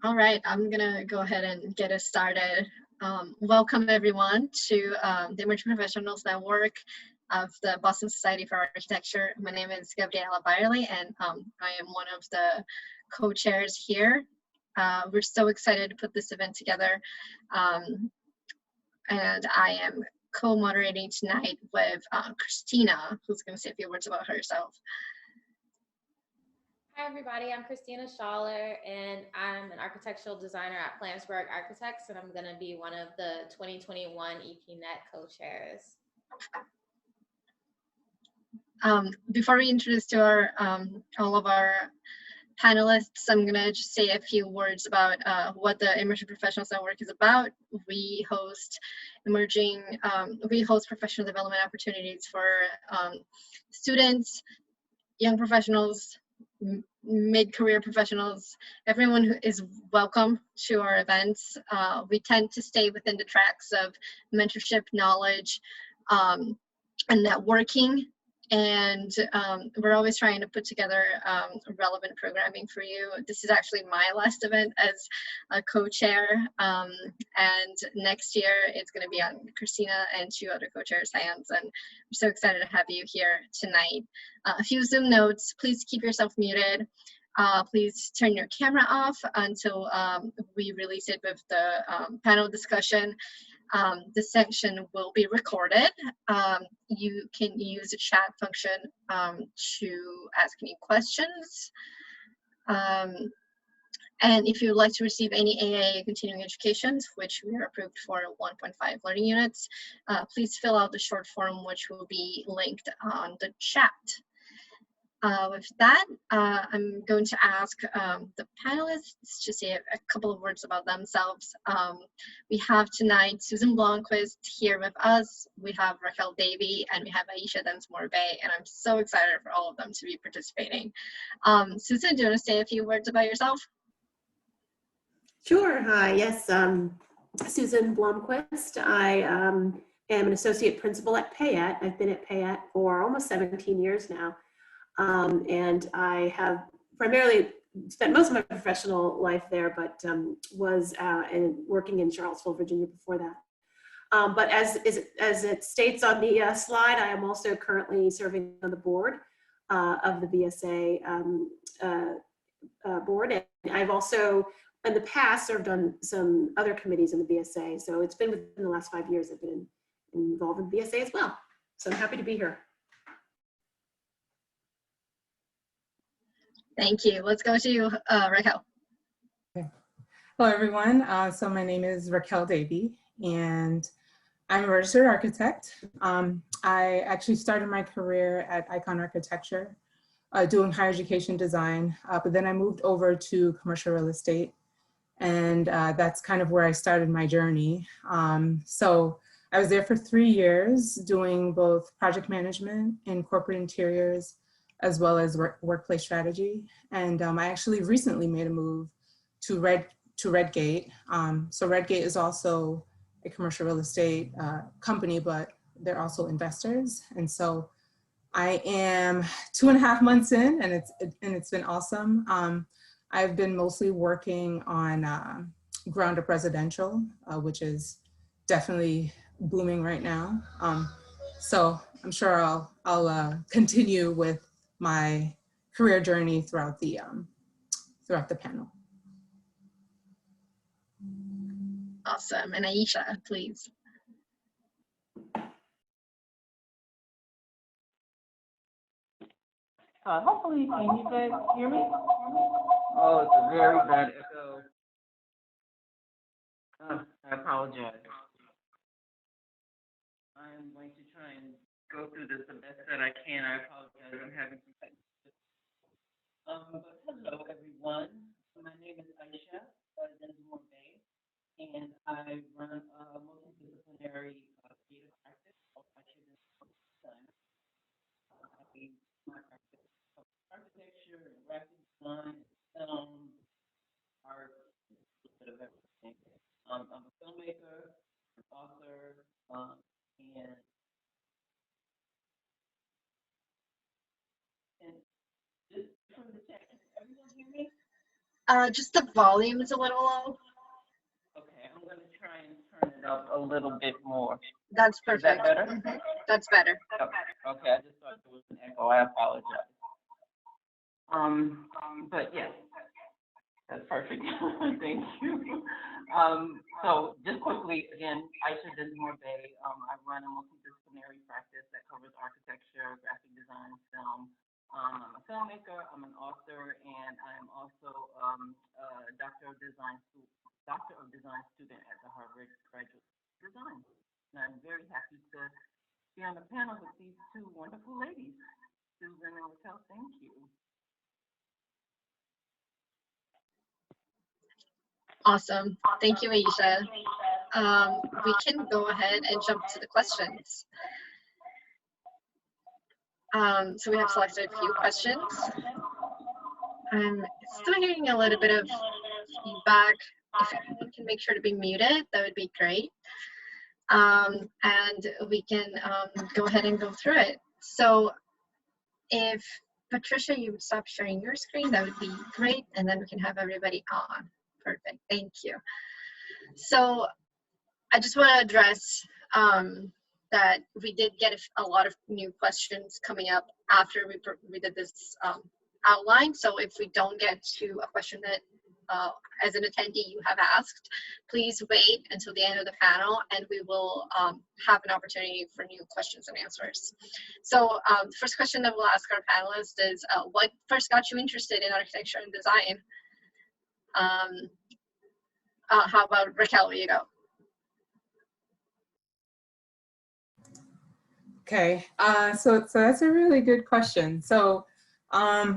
All right, I'm gonna go ahead and get us started. Welcome everyone to the Emerging Professionals Network of the Boston Society for Architecture. My name is Gabriela Byerly, and I am one of the co-chairs here. We're so excited to put this event together, and I am co-moderating tonight with Christina, who's gonna say a few words about herself. Hi everybody, I'm Christina Schaller and I'm an architectural designer at Flansburgh Architects, and I'm going to be one of the 2021 EPNet co-chairs. Before we introduce to our all of our panelists, I'm gonna just say a few words about what the Emerging Professionals Network is about. We host professional development opportunities for students, young professionals, mid-career professionals. Everyone who is welcome to our events. We tend to stay within the tracks of mentorship, knowledge, and networking. And we're always trying to put together relevant programming for you. This is actually my last event as a co-chair, and next year it's going to be on Christina and two other co-chairs' hands, and I'm so excited to have you here tonight. A few Zoom notes: please keep yourself muted. Please turn your camera off until we release it with the panel discussion. This section will be recorded. You can use the chat function to ask me questions. And if you would like to receive any AA continuing educations, which we are approved for 1.5 learning units, please fill out the short form, which will be linked on the chat. With that, I'm going to ask the panelists to say a couple of words about themselves. We have tonight Susan Blomqvist here with us. We have Racquel Davey, and we have Aisha Densmore-Bey, and I'm so excited for all of them to be participating. Susan, do you want to say a few words about yourself? Sure. Hi. Yes, Susan Blomquist. I am an associate principal at Payette. I've been at Payette for almost 17 years now. And I have primarily spent most of my professional life there, but was working in Charlottesville, Virginia before that. But as it states on the slide, I am also currently serving on the board of the BSA board. And I've also, in the past, served on some other committees in the BSA. So it's been within the last 5 years I've been involved in BSA as well. So I'm happy to be here. Thank you. Let's go to Racquel. Okay. Hello, everyone. So my name is Racquel Davey, and I'm a registered architect. I actually started my career at Icon Architecture, doing higher education design, but then I moved over to commercial real estate, and that's kind of where I started my journey. So I was there for 3 years doing both project management in corporate interiors, as well as workplace strategy. And I actually recently made a move to Redgate. So Redgate is also a commercial real estate company, but they're also investors. And so I am 2.5 months in, and it's been awesome. I've been mostly working on ground up residential, which is definitely booming right now. So I'm sure I'll continue with my career journey throughout the panel. Awesome. And Aisha, please. Hopefully, can you guys hear me? Oh, it's a very bad echo. I apologize. I'm going to try and go through this the best that I can. I apologize. I'm having some technical difficulties. But hello, everyone. My name is Aisha Densmore-Bey, and I run a multidisciplinary creative practice called Aisha Densmore-Bey. My practice covers architecture and graphic design, film, art, a little bit of everything. I'm a filmmaker, an author, and just from the chat, can everyone hear me? Just the volume is a little low. Okay, I'm going to try and turn it up a little bit more. That's Is perfect. that better? Mhm. That's better. Okay, I just thought there was an echo. I apologize. But yes, that's perfect. Thank you. So just quickly, again, Aisha Densmore-Bey. I run a multidisciplinary practice that covers architecture, graphic design, film. I'm a filmmaker, I'm an author, and I'm also a Doctor of Design student at the Harvard Graduate Design. And I'm very happy to be on the panel with these two wonderful ladies, Susan and Racquel. Thank you. Awesome. Thank you, Aisha. We can go ahead and jump to the questions. So we have selected a few questions. I'm still hearing a little bit of feedback. If everyone can make sure to be muted, that would be great. And we can go ahead and go through it. So if Patricia, you would stop sharing your screen, that would be great. And then we can have everybody on. Perfect, thank you. So I just want to address that we did get a lot of new questions coming up after we did this outline. So if we don't get to a question that as an attendee you have asked, please wait until the end of the panel and we will have an opportunity for new questions and answers. So the first question that we'll ask our panelists is, what first got you interested in architecture and design? How about Racquel, you go. Okay, so that's a really good question. So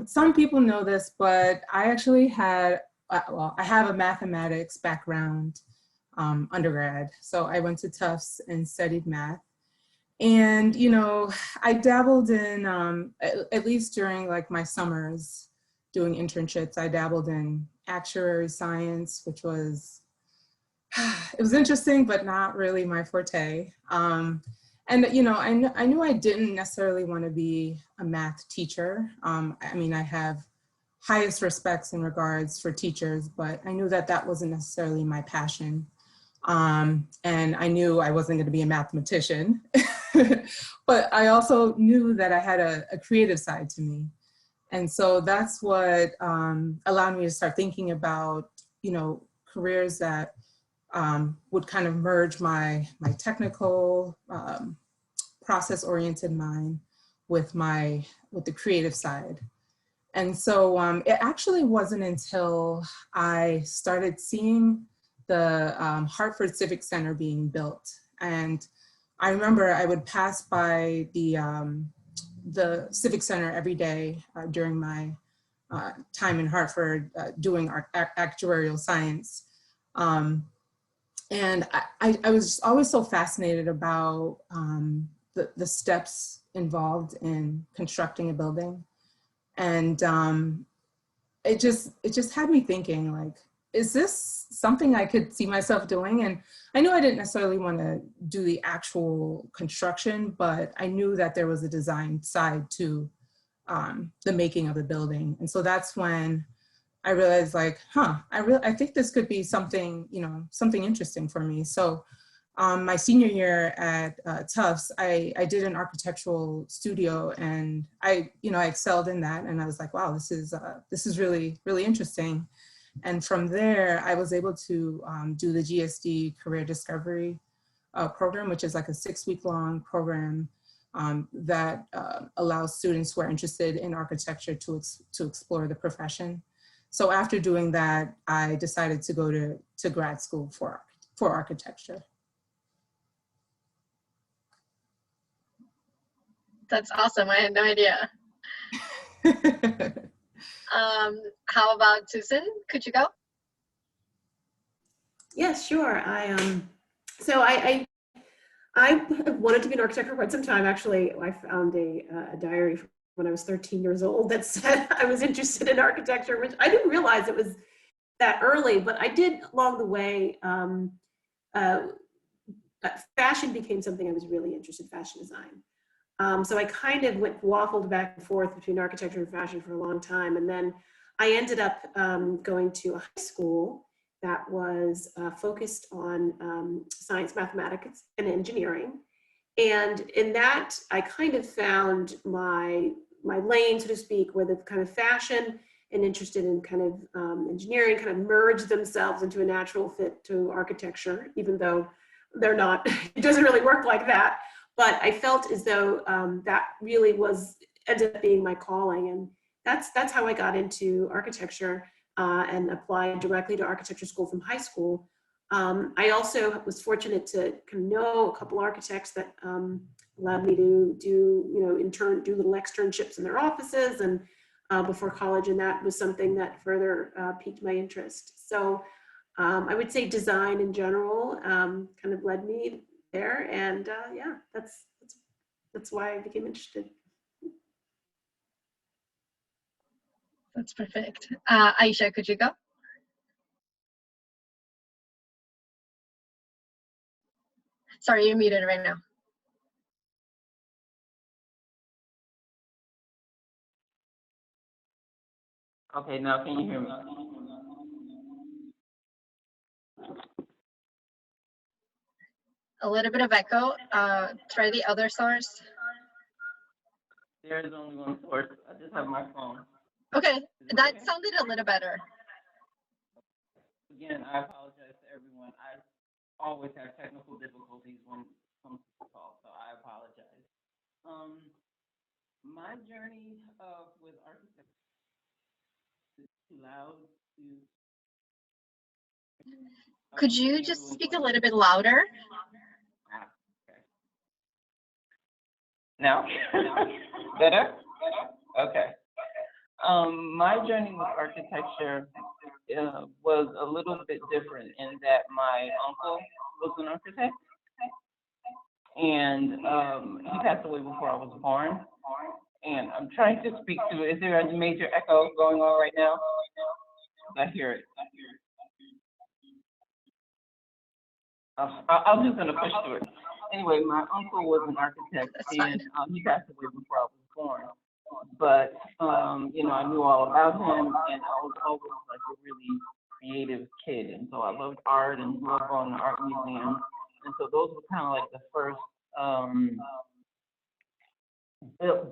some people know this, but I actually had, well, I have a mathematics background undergrad. So I went to Tufts and studied math. And, you know, I dabbled in, at least during like my summers doing internships, I dabbled in actuary science, which was, it was interesting, but not really my forte. And, you know, I knew I didn't necessarily want to be a math teacher. I mean, I have highest respects in regards for teachers, but I knew that that wasn't necessarily my passion. And I knew I wasn't going to be a mathematician, but I also knew that I had a creative side to me. And so that's what allowed me to start thinking about, you know, careers that would kind of merge my technical, process-oriented mind with the creative side. And so it actually wasn't until I started seeing the Hartford Civic Center being built. And I remember I would pass by the Civic Center every day during my time in Hartford doing actuarial science. And I was always so fascinated about the steps involved in constructing a building. And it just had me thinking, like, is this something I could see myself doing? And I knew I didn't necessarily want to do the actual construction, but I knew that there was a design side to the making of the building. And so that's when I realized, like, I think this could be something, you know, something interesting for me. So my senior year at Tufts, I did an architectural studio, and I excelled in that. And I was like, wow, this is really, really interesting. And from there, I was able to do the GSD Career Discovery program, which is like a 6-week-long program that allows students who are interested in architecture to explore the profession. So after doing that, I decided to go to grad school for architecture. That's awesome. I had no idea. How about Susan? Could you go? Yes, sure. So I wanted to be an architect for quite some time. Actually, I found a diary from when I was 13 years old that said I was interested in architecture, which I didn't realize it was that early, but I did along the way. Fashion became something I was really interested in, fashion design. So I kind of waffled back and forth between architecture and fashion for a long time. And then I ended up going to a high school that was focused on science, mathematics, and engineering. And in that, I kind of found my lane, so to speak, where the kind of fashion and interested in kind of engineering kind of merged themselves into a natural fit to architecture, even though they're not, it doesn't really work like that. But I felt as though that really ended up being my calling. And that's how I got into architecture and applied directly to architecture school from high school. I also was fortunate to kind of know a couple architects that allowed me to do little externships in their offices and before college, and that was something that further piqued my interest. So I would say design in general kind of led me there, and yeah, that's why I became interested. That's perfect. Aisha, could you go? Sorry, you're muted right now. Okay, now can you hear me? A little bit of echo. Try the other source. There is only one source. I just have my phone. Okay, Is it that okay? sounded a little better. Again, I apologize to everyone. I always have technical difficulties when it comes to call, so I apologize. My journey with architecture is too loud to. Could you just speak a little bit louder? Okay. Now? Better? Okay. My journey with architecture was a little bit different in that my uncle was an architect, and he passed away before I was born. And I'm trying to speak to it. Is there a major echo going on right now? I hear it. I'm just gonna push through it. Anyway, my uncle was an architect, and he passed away before I was born. But you know, I knew all about him, and I was always like a really creative kid, and so I loved art and grew up on the art museum, and so those were kind of like the first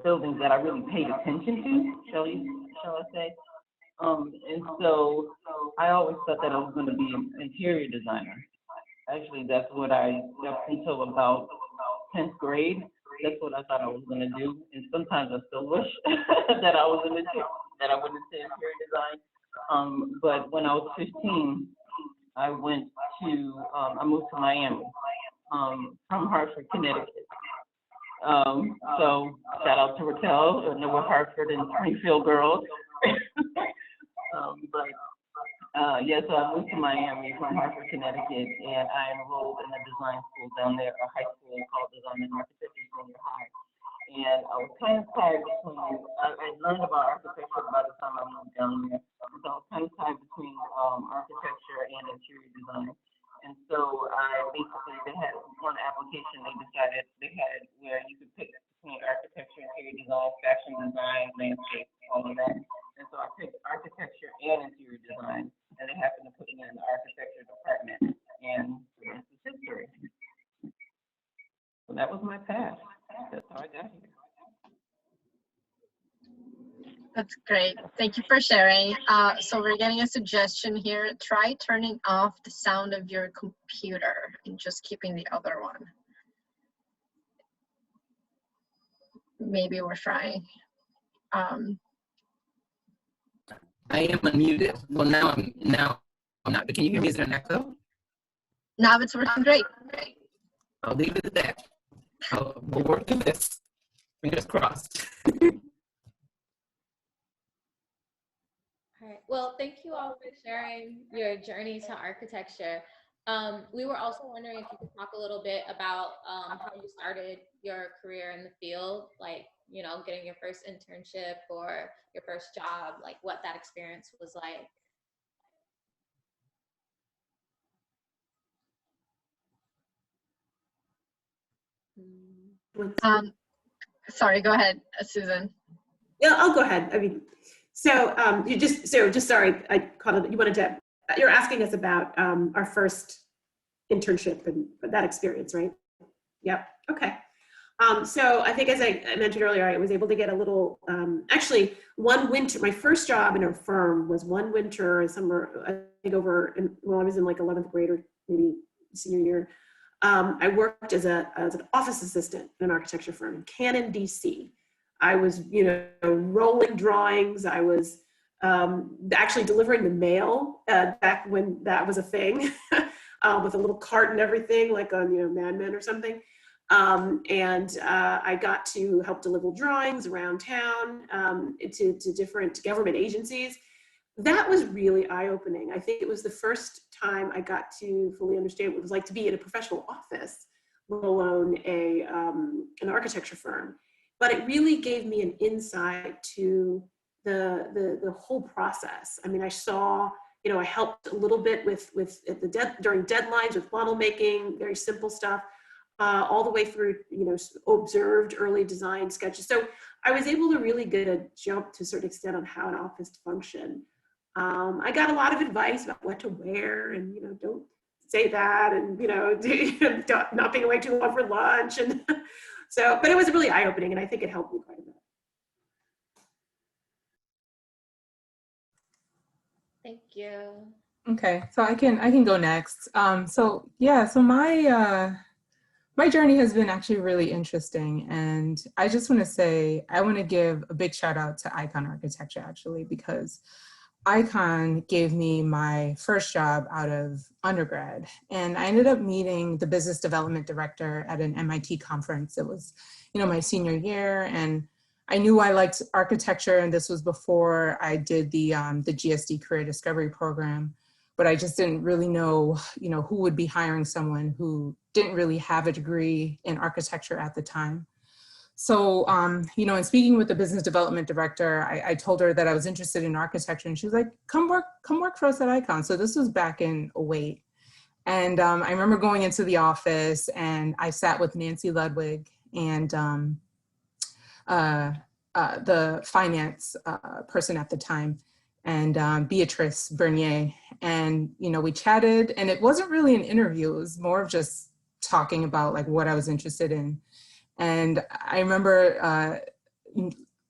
buildings that I really paid attention to, shall I say? And so I always thought that I was going to be an interior designer. Actually, that's what up until about 10th grade. That's what I thought I was going to do, and sometimes I still wish that I went into interior design. But when I was 15, I moved to Miami from Hartford, Connecticut. So shout out to Racquel, and we're Hartford and Springfield girls. Yes, so I moved to Miami from Hartford, Connecticut, and I enrolled in a design school down there, a high school called Design and Architecture Junior High. And I was kind of tied between, I learned about architecture by the time I moved down there. So I was kind of tied between architecture and interior design. And so they had one application they had where you could pick between architecture, interior design, fashion design, landscape, all of that. And so I picked architecture and interior design, and they happened to put me in the architecture department, and the rest is history. So that was my path. That's how I got here. That's great. Thank you for sharing. So we're getting a suggestion here. Try turning off the sound of your computer and just keeping the other one. Maybe we're trying. I am unmuted. Well, now I'm not. But can you hear me? Is there an echo? Now it's working great. I'll leave it at that. We'll work through this. Fingers crossed. All right. Well, thank you all for sharing your journey to architecture. We were also wondering if you could talk a little bit about how you started your career in the field, like, you know, getting your first internship or your first job, like what that experience was like. Sorry, go ahead, Susan. Yeah, I'll go ahead. I mean, just sorry, I caught it. You're asking us about our first internship and that experience, right? Yep. Okay. So I think, as I mentioned earlier, I was able to get a little, actually one winter, my first job in a firm was one winter, summer, I think I was in like 11th grade or maybe senior year. I worked as an office assistant in an architecture firm in Cannon, DC. I was, rolling drawings. I was actually delivering the mail back when that was a thing, with a little cart and everything, like on, Mad Men or something. I got to help deliver drawings around town to different government agencies. That was really eye-opening. I think it was the first time I got to fully understand what it was like to be in a professional office, let alone an architecture firm. But it really gave me an insight to the whole process. I mean, I saw, I helped a little bit during deadlines with model making, very simple stuff. All the way through, observed early design sketches. So I was able to really get a jump to a certain extent on how an office functioned. I got a lot of advice about what to wear and, don't say that and, not being away too long for lunch. And but it was really eye-opening and I think it helped me quite a bit. Thank you. Okay, so I can go next. So my journey has been actually really interesting, and I just want to say I want to give a big shout out to Icon Architecture actually, because Icon gave me my first job out of undergrad, and I ended up meeting the business development director at an MIT conference. It was, my senior year, and I knew I liked architecture, and this was before I did the GSD Career Discovery Program, but I just didn't really know, who would be hiring someone who didn't really have a degree in architecture at the time. So, in speaking with the business development director, I told her that I was interested in architecture, and she was like, come work for us at Icon. So this was back in 2008. And I remember going into the office and I sat with Nancy Ludwig and the finance person at the time, and Beatrice Bernier. And, we chatted, and it wasn't really an interview. It was more of just talking about like what I was interested in. And I remember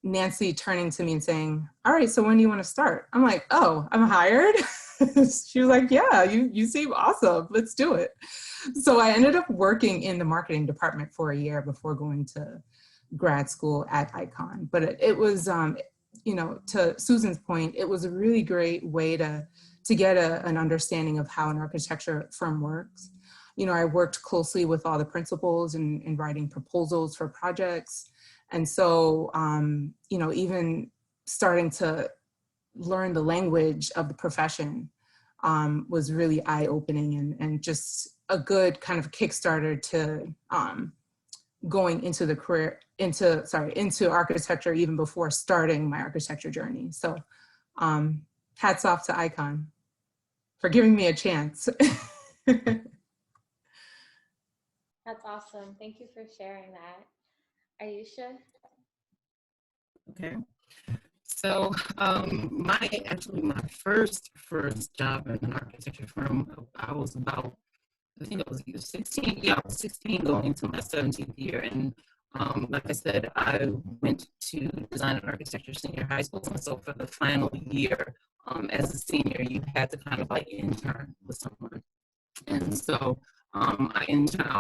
Nancy turning to me and saying, all right, so when do you want to start? I'm like, oh, I'm hired? She was like, yeah, you seem awesome. Let's do it. So I ended up working in the marketing department for a year before going to grad school at Icon. But it was, to Susan's point, it was a really great way to get an understanding of how an architecture firm works. I worked closely with all the principals in writing proposals for projects. And so, even starting to learn the language of the profession was really eye-opening and just a good kind of Kickstarter to going into the career, into architecture even before starting my architecture journey. So hats off to Icon for giving me a chance. That's awesome. Thank you for sharing that. Aisha? Okay. So my first job in an architecture firm, I was about, I think I was either 16, I was 16 going into my 17th year. And like I said, I went to design and architecture senior high school. And so for the final year, as a senior, you had to kind of like intern with someone. And so I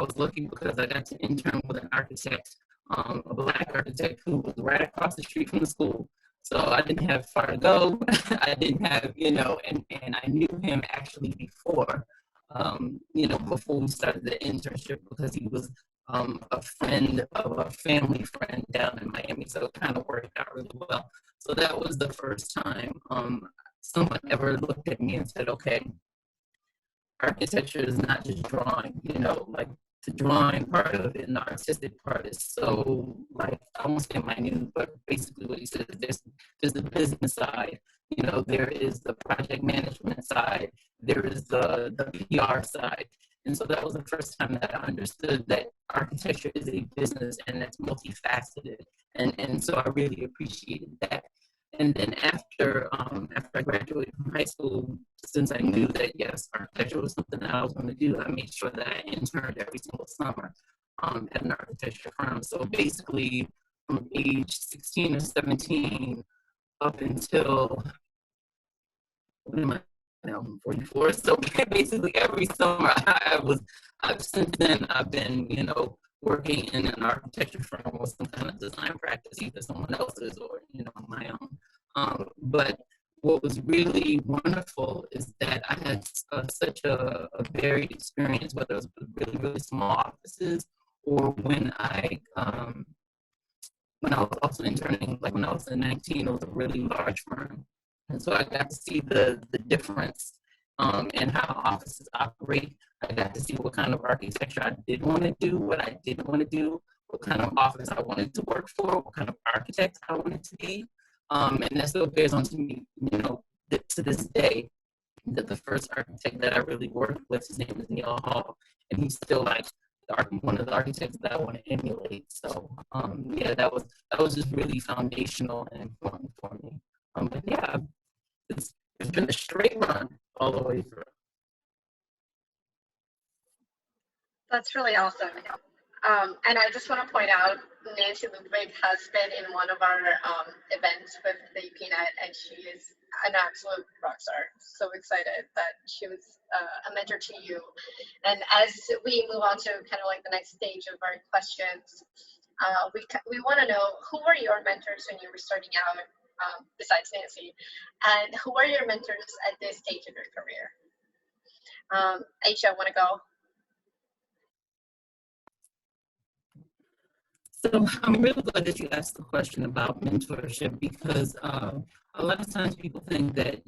was lucky because I got to intern with an architect, a Black architect who was right across the street from the school. So I didn't have far to go. I didn't have, and I knew him actually before, before we started the internship, because he was a friend of a family friend down in Miami. So it kind of worked out really well. So that was the first time someone ever looked at me and said, okay, architecture is not just drawing, like the drawing part of it and the artistic part is so, like, I won't say minute, but basically what he said is there's the business side, there is the project management side, there is the PR side. And so that was the first time that I understood that architecture is a business and it's multifaceted. And so I really appreciated that. And then after I graduated from high school, since I knew that yes, architecture was something that I was going to do, I made sure that I interned every single summer at an architecture firm. So basically, from age 16 or 17 up until, what am I now? I'm 44. So basically, every summer since then I've been, working in an architecture firm with some kind of design practice, either someone else's or my own. But what was really wonderful is that I had such a varied experience, whether it was really, really small offices or when I was also interning, like when I was 19, it was a really large firm. And so I got to see the difference in how offices operate. I got to see what kind of architecture I did want to do, what I didn't want to do, what kind of office I wanted to work for, what kind of architect I wanted to be. And that still bears on to me, to this day, that the first architect that I really worked with, his name is Neil Hall, and he's still like one of the architects that I want to emulate. So yeah, that was just really foundational and important for me. But yeah, it's been a straight run all the way through. That's really awesome. And I just want to point out, Nancy Ludwig has been in one of our events with the EPNet, and she is an absolute rock star. So excited that she was a mentor to you. And as we move on to kind of like the next stage of our questions, we want to know, who were your mentors when you were starting out, besides Nancy, and who are your mentors at this stage of your career? Aisha, want to go? So I'm really glad that you asked the question about mentorship, because a lot of times people think that,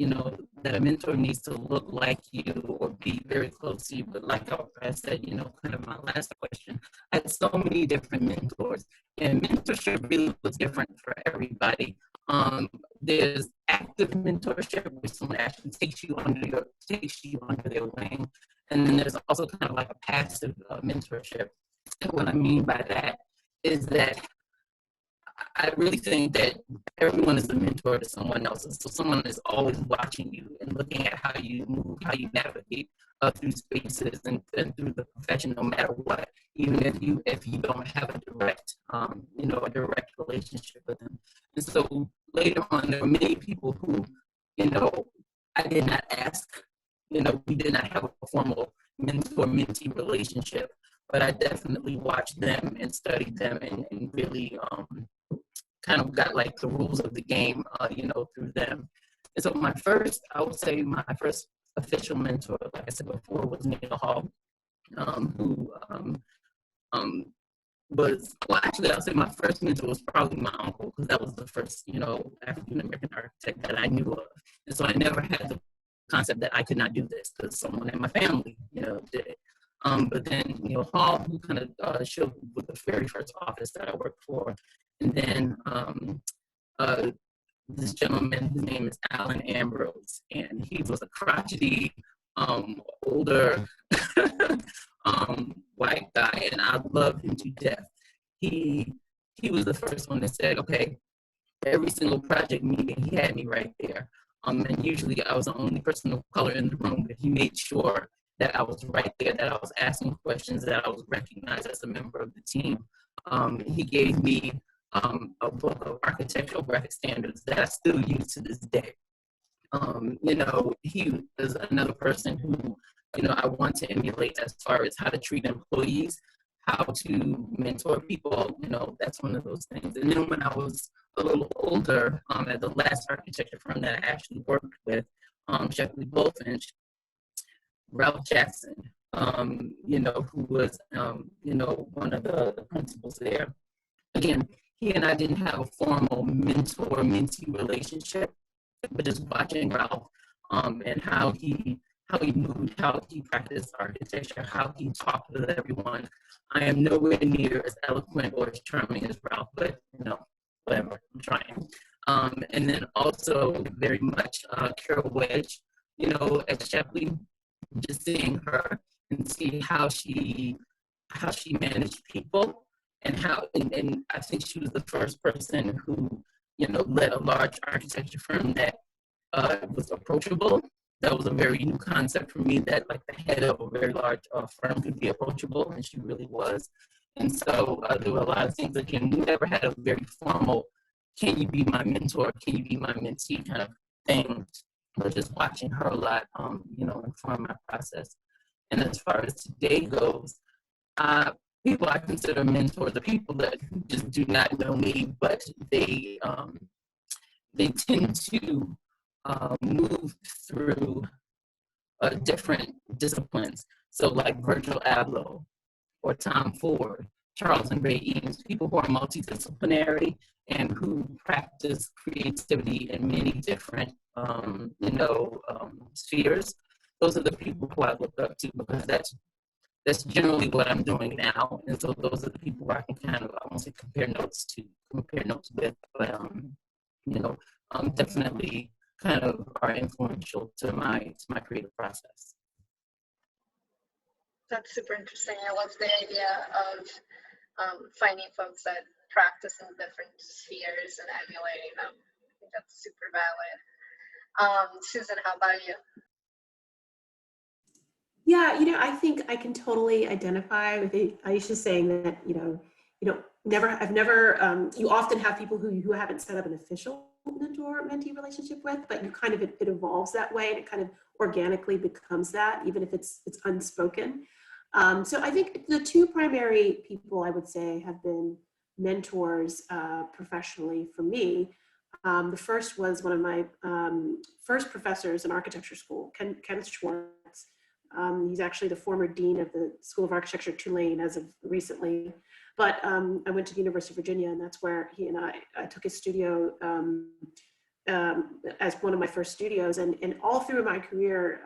that a mentor needs to look like you or be very close to you. But like I said, kind of my last question, I had so many different mentors, and mentorship really was different for everybody. There's active mentorship, where someone actually takes you under their wing. And then there's also kind of like a passive mentorship. And what I mean by that is that I really think that everyone is a mentor to someone else. So someone is always watching you and looking at how you move, how you navigate through spaces and through the profession, no matter what, even if you don't have a direct, a direct relationship with them. And so later on, there were many people who, I did not ask, we did not have a formal mentor-mentee relationship, but I definitely watched them and studied them and really kind of got like the rules of the game, through them. And so I would say my first official mentor, like I said before, was Neil Hall, who actually I'll say my first mentor was probably my uncle, because that was the first, African-American architect that I knew of. And so I never had the concept that I could not do this because someone in my family, did it. But then, Hall, who kind of showed with the very first office that I worked for. And then this gentleman, his name is Alan Ambrose, and he was a crotchety, older white guy, and I loved him to death. He was the first one that said, okay, every single project meeting, he had me right there. And usually I was the only person of color in the room, but he made sure that I was right there, that I was asking questions, that I was recognized as a member of the team. He gave me a book of architectural graphic standards that I still use to this day. He is another person who, I want to emulate as far as how to treat employees, how to mentor people, that's one of those things. And then when I was a little older, at the last architecture firm that I actually worked with, Shepley Bulfinch, Ralph Jackson, who was, one of the principals there. Again, he and I didn't have a formal mentor-mentee relationship, but just watching Ralph and how he moved, how he practiced architecture, how he talked with everyone. I am nowhere near as eloquent or as charming as Ralph, but whatever, I'm trying. And then also very much Carol Wedge, at Shepley, just seeing her and see how she managed people, and I think she was the first person who, led a large architecture firm that was approachable. That was a very new concept for me, that like the head of a very large firm could be approachable, and she really was. And so there were a lot of things that we never had a very formal, can you be my mentor, can you be my mentee kind of thing, but just watching her a lot, inform my process. And as far as today goes, people I consider mentors are people that just do not know me, but they tend to move through different disciplines. So like Virgil Abloh or Tom Ford, Charles and Ray Eames, people who are multidisciplinary and who practice creativity in many different, spheres. Those are the people who I look up to, because that's generally what I'm doing now. And so those are the people where I can kind of, I won't say compare notes with, but, definitely kind of are influential to my creative process. That's super interesting. I love the idea of finding folks that practice in different spheres and emulating them. I think that's super valid. Susan, how about you? Yeah, I think I can totally identify with Aisha saying that, you often have people who you haven't set up an official mentor-mentee relationship with, but you kind of, it evolves that way, and it kind of organically becomes that, even if it's unspoken. So I think the two primary people I would say have been mentors professionally for me. The first was one of my first professors in architecture school, Kenneth Schwartz. He's actually the former dean of the School of Architecture at Tulane as of recently. But I went to the University of Virginia, and that's where he and I took his studio as one of my first studios. And all through my career,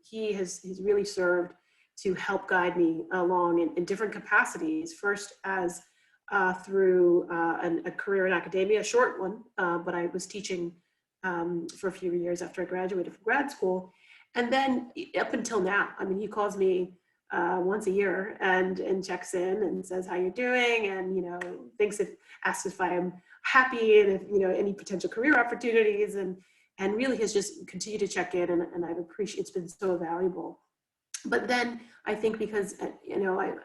he's really served to help guide me along in different capacities. First as through a career in academia, a short one, but I was teaching for a few years after I graduated from grad school. And then up until now, I mean, he calls me once a year and checks in and says how you're doing, and asks if I am happy, and if any potential career opportunities, and really has just continued to check in, and I've appreciated, it's been so valuable. But then I think because I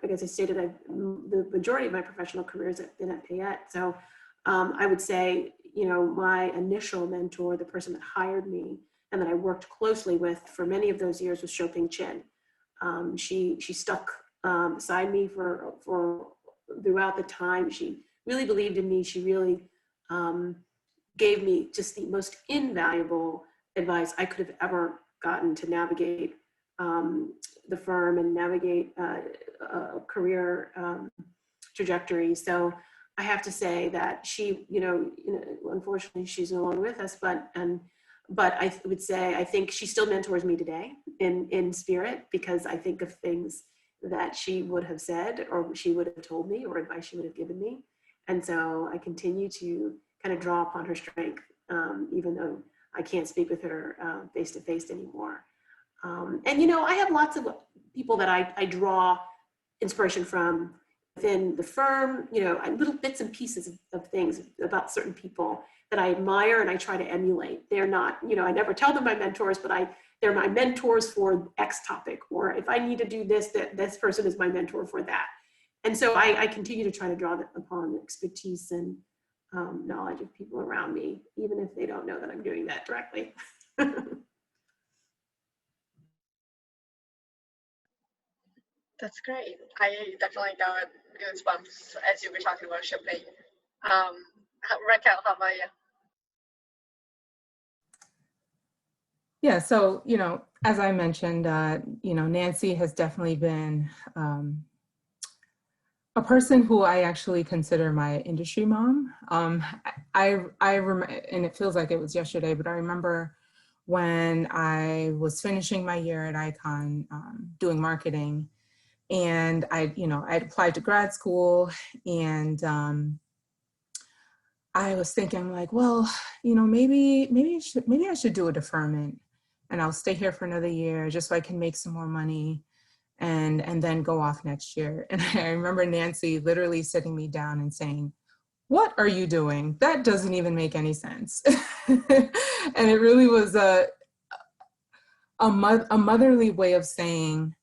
guess I stated the majority of my professional careers have been at Payette, so I would say my initial mentor, the person that hired me and that I worked closely with for many of those years, was Shoping Chin. She stuck beside me for throughout the time. She really believed in me. She really gave me just the most invaluable advice I could have ever gotten to navigate the firm and navigate a career trajectory. So I have to say that she, unfortunately she's no longer with us, but I would say I think she still mentors me today in spirit, because I think of things that she would have said, or she would have told me, or advice she would have given me. And so I continue to kind of draw upon her strength, even though I can't speak with her face to face anymore. And I have lots of people that I draw inspiration from within the firm, little bits and pieces of things about certain people that I admire and I try to emulate. They're not, I never tell them my mentors, but they're my mentors for X topic, or if I need to do this, this person is my mentor for that. And so I continue to try to draw upon expertise and knowledge of people around me, even if they don't know that I'm doing that directly. That's great. I definitely got goosebumps as you were talking about shipping. Racquel, how about you? Yeah, so, as I mentioned, Nancy has definitely been a person who I actually consider my industry mom. I and it feels like it was yesterday, but I remember when I was finishing my year at Icon doing marketing, and I'd applied to grad school, and I was thinking like, well, maybe I should do a deferment, and I'll stay here for another year just so I can make some more money and then go off next year. And I remember Nancy literally sitting me down and saying, what are you doing? That doesn't even make any sense. And it really was a motherly way of saying,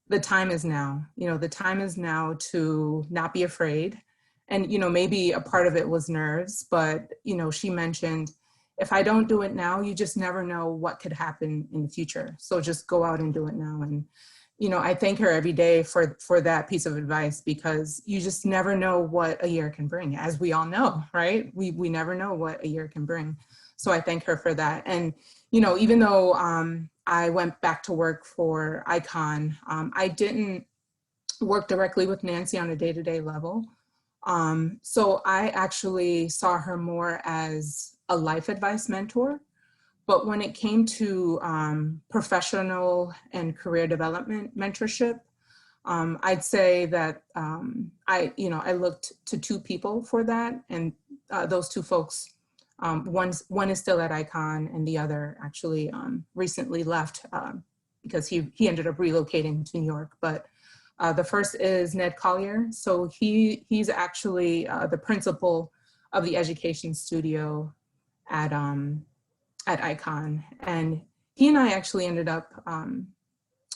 the time is now. You know, the time is now to not be afraid. And, you know, maybe a part of it was nerves, but, you know, she mentioned, if I don't do it now, you just never know what could happen in the future. So just go out and do it now. And, you know, I thank her every day for that piece of advice, because you just never know what a year can bring, as we all know, right? We never know what a year can bring. So I thank her for that. And, you know, even though I went back to work for Icon, I didn't work directly with Nancy on a day-to-day level. So I actually saw her more as a life advice mentor. But when it came to professional and career development mentorship, I'd say that I looked to two people for that, and those two folks, one is still at Icon, and the other actually recently left because he ended up relocating to New York. But the first is Ned Collier. So he's actually the principal of the education studio at Icon, and he and I actually ended up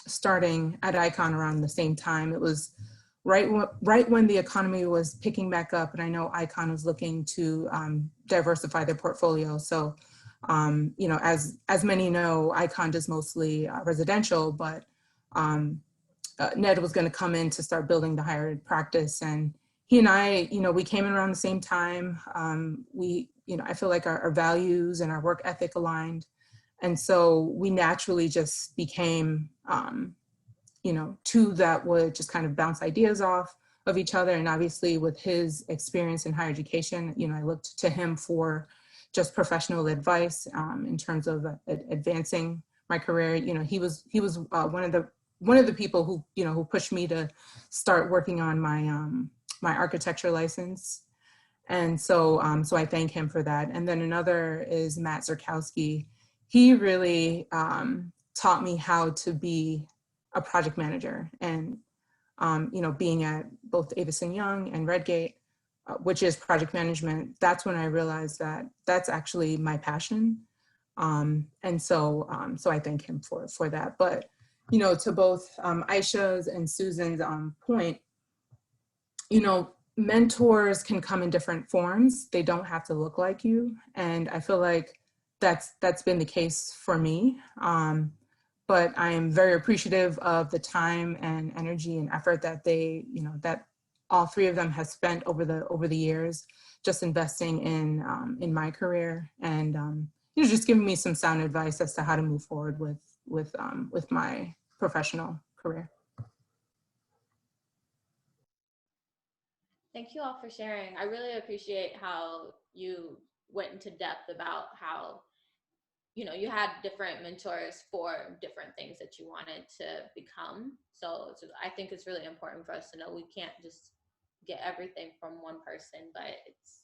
starting at Icon around the same time. It was right when the economy was picking back up, and I know Icon was looking to diversify their portfolio. So, you know, as many know, Icon does mostly residential, but Ned was going to come in to start building the higher ed practice, and he and I, you know, we came in around the same time. You know, I feel like our values and our work ethic aligned. And so we naturally just became, you know, two that would just kind of bounce ideas off of each other. And obviously with his experience in higher education, you know, I looked to him for just professional advice in terms of advancing my career. You know, he was one of the people who, you know, who pushed me to start working on my, my architecture license. And so, so I thank him for that. And then another is Matt Zerkowski. He really taught me how to be a project manager. And, you know, being at both Avison Young and Redgate, which is project management, that's when I realized that that's actually my passion. And so, so I thank him for that. But, you know, to both Aisha's and Susan's point, you know, mentors can come in different forms. They don't have to look like you. And I feel like that's been the case for me. But I am very appreciative of the time and energy and effort that they, you know, that all three of them have spent over the years, just investing in my career, and you know, just giving me some sound advice as to how to move forward with my professional career. Thank you all for sharing. I really appreciate how you went into depth about how, you know, you had different mentors for different things that you wanted to become. So I think it's really important for us to know we can't just get everything from one person, but it's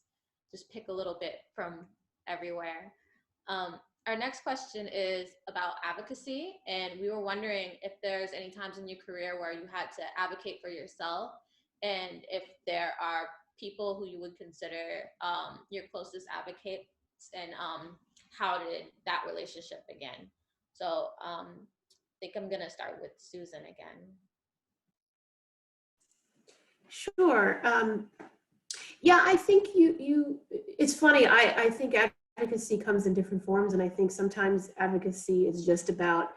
just pick a little bit from everywhere. Our next question is about advocacy. And we were wondering if there's any times in your career where you had to advocate for yourself, and if there are people who you would consider your closest advocates, and how did that relationship begin? So I think I'm gonna start with Susan again. Sure. Yeah, I think it's funny. I think advocacy comes in different forms, and I think sometimes advocacy is just about,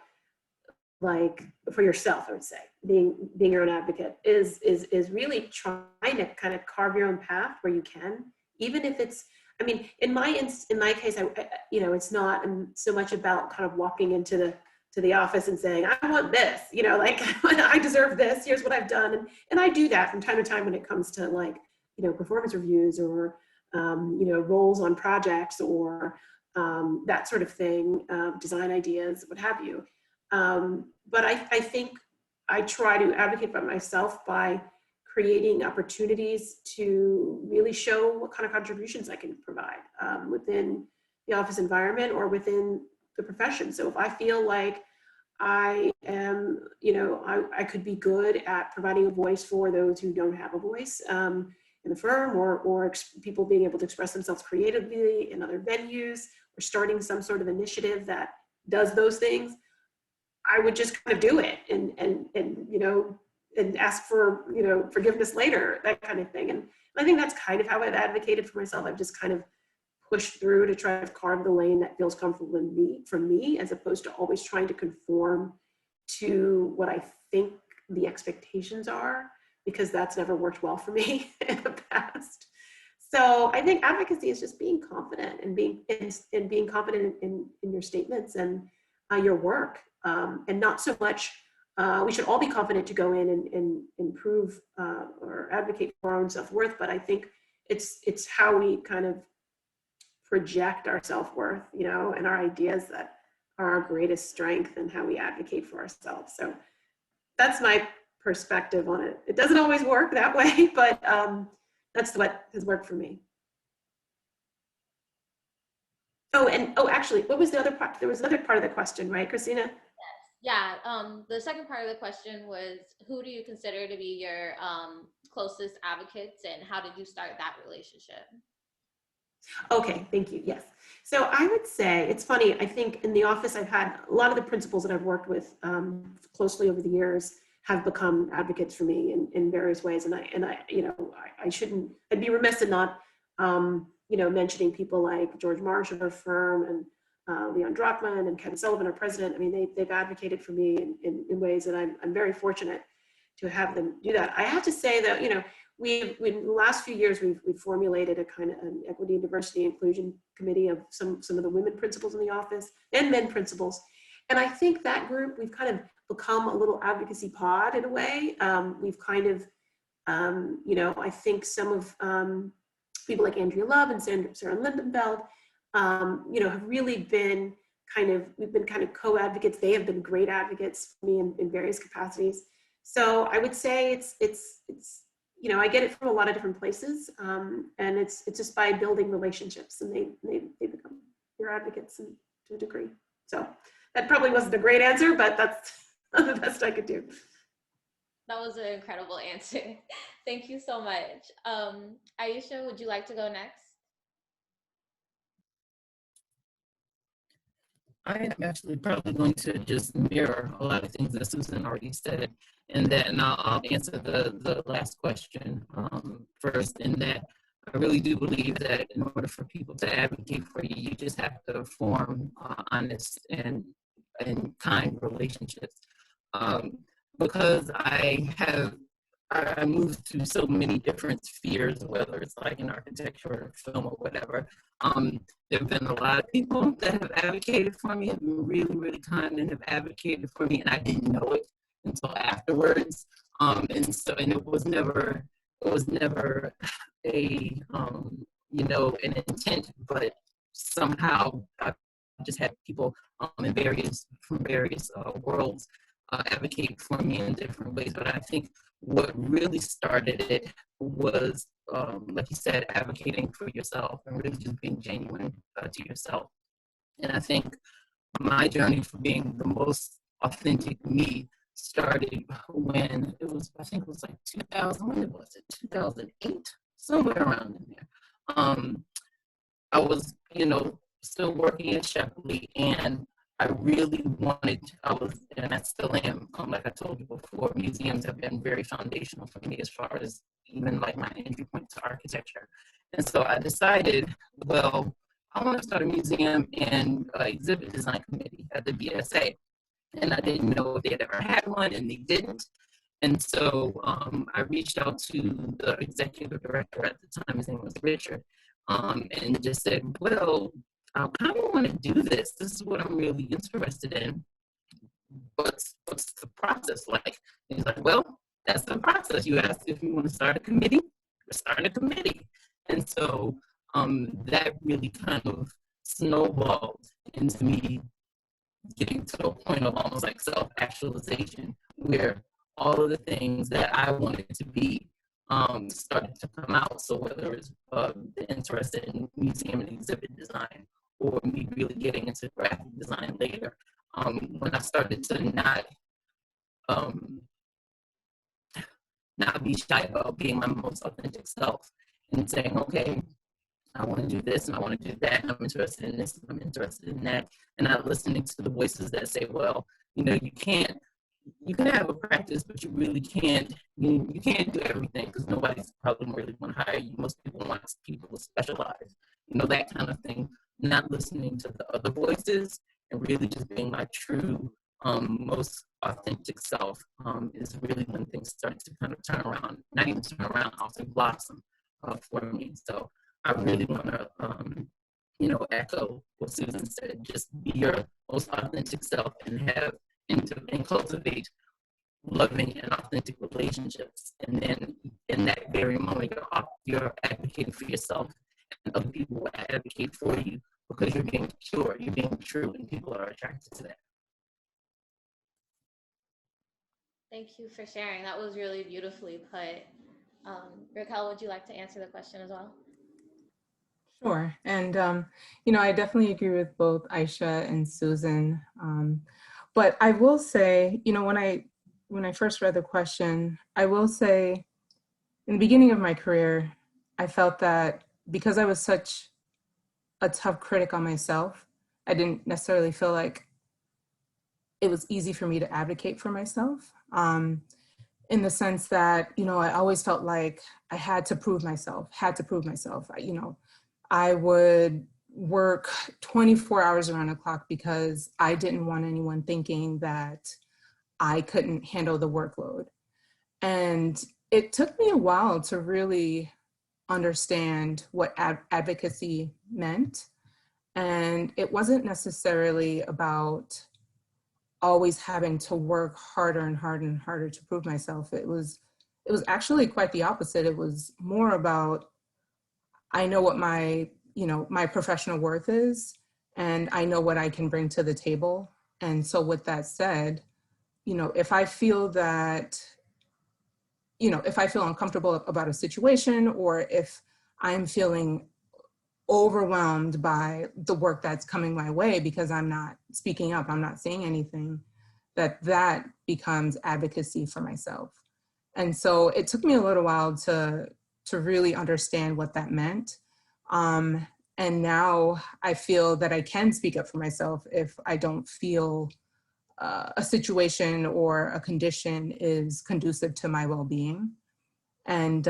like, for yourself, I would say, being your own advocate is really trying to kind of carve your own path where you can, even if it's, I mean, in my case, you know, it's not so much about kind of walking into the office and saying, I want this, you know, like, I deserve this, here's what I've done. And I do that from time to time when it comes to, like, you know, performance reviews or, you know, roles on projects or that sort of thing, design ideas, what have you. But I think I try to advocate for myself by creating opportunities to really show what kind of contributions I can provide within the office environment or within the profession. So if I feel like I am, you know, I could be good at providing a voice for those who don't have a voice, and in the firm, or people being able to express themselves creatively in other venues, or starting some sort of initiative that does those things, I would just kind of do it and ask for, forgiveness later, that kind of thing. And I think that's kind of how I've advocated for myself. I've just kind of pushed through to try to carve the lane that feels comfortable for me, as opposed to always trying to conform to what I think the expectations are, because that's never worked well for me in the past. So I think advocacy is just being confident and being confident in your statements and your work, and not so much. We should all be confident to go in and improve or advocate for our own self-worth, but I think it's how we kind of project our self-worth, and our ideas that are our greatest strength, and how we advocate for ourselves. So that's my perspective on it. It doesn't always work that way, but that's what has worked for me. Actually, what was the other part? There was another part of the question, right, Christina? Yeah, the second part of the question was, who do you consider to be your closest advocates, and how did you start that relationship? Okay, thank you, yes. So I would say, it's funny, I think in the office I've had a lot of the principals that I've worked with closely over the years have become advocates for me in various ways. And I'd be remiss in not, mentioning people like George Marsh of our firm, and Leon Drachman and Ken Sullivan, our president. I mean, they've advocated for me in ways that I'm very fortunate to have them do that. I have to say that, in the last few years, we've formulated a kind of an equity and diversity inclusion committee of some of the women principals in the office and men principals. And I think that group, we've kind of become a little advocacy pod in a way. We've kind of, I think some of people like Andrea Love and Sarah Lindenfeld, have really been we've been kind of co-advocates. They have been great advocates for me in various capacities. So I would say it's I get it from a lot of different places, and it's just by building relationships, and they become your advocates to a degree. So that probably wasn't a great answer, but that's the best I could do. That was an incredible answer. Thank you so much. Aisha, would you like to go next? I am actually probably going to just mirror a lot of things that Susan already said, and then I'll answer the last question first, in that I really do believe that in order for people to advocate for you, you just have to form honest and kind relationships. Because I moved through so many different spheres, whether it's like in architecture or film or whatever. There have been a lot of people that have advocated for me, have been really, really kind and have advocated for me, and I didn't know it until afterwards. And it was never a an intent, but somehow I just had people from various worlds advocate for me in different ways. But I think what really started it was, like you said, advocating for yourself and really just being genuine to yourself. And I think my journey for being the most authentic me started when it was, I think it was like 2000, when was it? 2008, somewhere around in there. I was, still working at Shepley, and I really wanted, and I still am, like I told you before, museums have been very foundational for me as far as even like my entry point to architecture. And so I decided, well, I want to start a museum and exhibit design committee at the BSA. And I didn't know if they had ever had one, and they didn't. And so I reached out to the executive director at the time, his name was Richard, and just said, well, I kind of want to do this. This is what I'm really interested in. What's the process like? And he's like, well, that's the process. You asked if you want to start a committee, we're starting a committee. And so that really kind of snowballed into me getting to a point of almost like self-actualization, where all of the things that I wanted to be started to come out. So whether it's the interest in museum and exhibit design, or me really getting into graphic design later, when I started to not not be shy about being my most authentic self and saying, okay, I want to do this and I want to do that. And I'm interested in this and I'm interested in that. And not listening to the voices that say, well, you know, you can have a practice, but you really can't, you can't do everything because nobody's probably really going to hire you. Most people want people to specialize, you know, that kind of thing. Not listening to the other voices and really just being my true, most authentic self is really when things start to kind of turn around, not even turn around, also blossom for me. So I really want to, you know, echo what Susan said, just be your most authentic self and have and cultivate loving and authentic relationships. And then in that very moment, you're advocating for yourself and other people will advocate for you because you're being pure, you're being true, and people are attracted to that. Thank you for sharing. That was really beautifully put. Racquel, would you like to answer the question as well? Sure. And, you know, I definitely agree with both Aisha and Susan. But I will say, you know, when I first read the question, I will say in the beginning of my career, I felt that because I was such a tough critic on myself, I didn't necessarily feel like it was easy for me to advocate for myself. In the sense that, you know, I always felt like I had to prove myself. You know, I would work 24 hours around the clock because I didn't want anyone thinking that I couldn't handle the workload. And it took me a while to really understand what advocacy meant. And it wasn't necessarily about always having to work harder and harder and harder to prove myself. It was actually quite the opposite. It was more about, I know what my, you know, my professional worth is, and I know what I can bring to the table. And so with that said, you know, if I feel that, you know, if I feel uncomfortable about a situation, or if I'm feeling overwhelmed by the work that's coming my way because I'm not speaking up, I'm not saying anything, that becomes advocacy for myself. And so it took me a little while to really understand what that meant. And now I feel that I can speak up for myself if I don't feel a situation or a condition is conducive to my well-being. And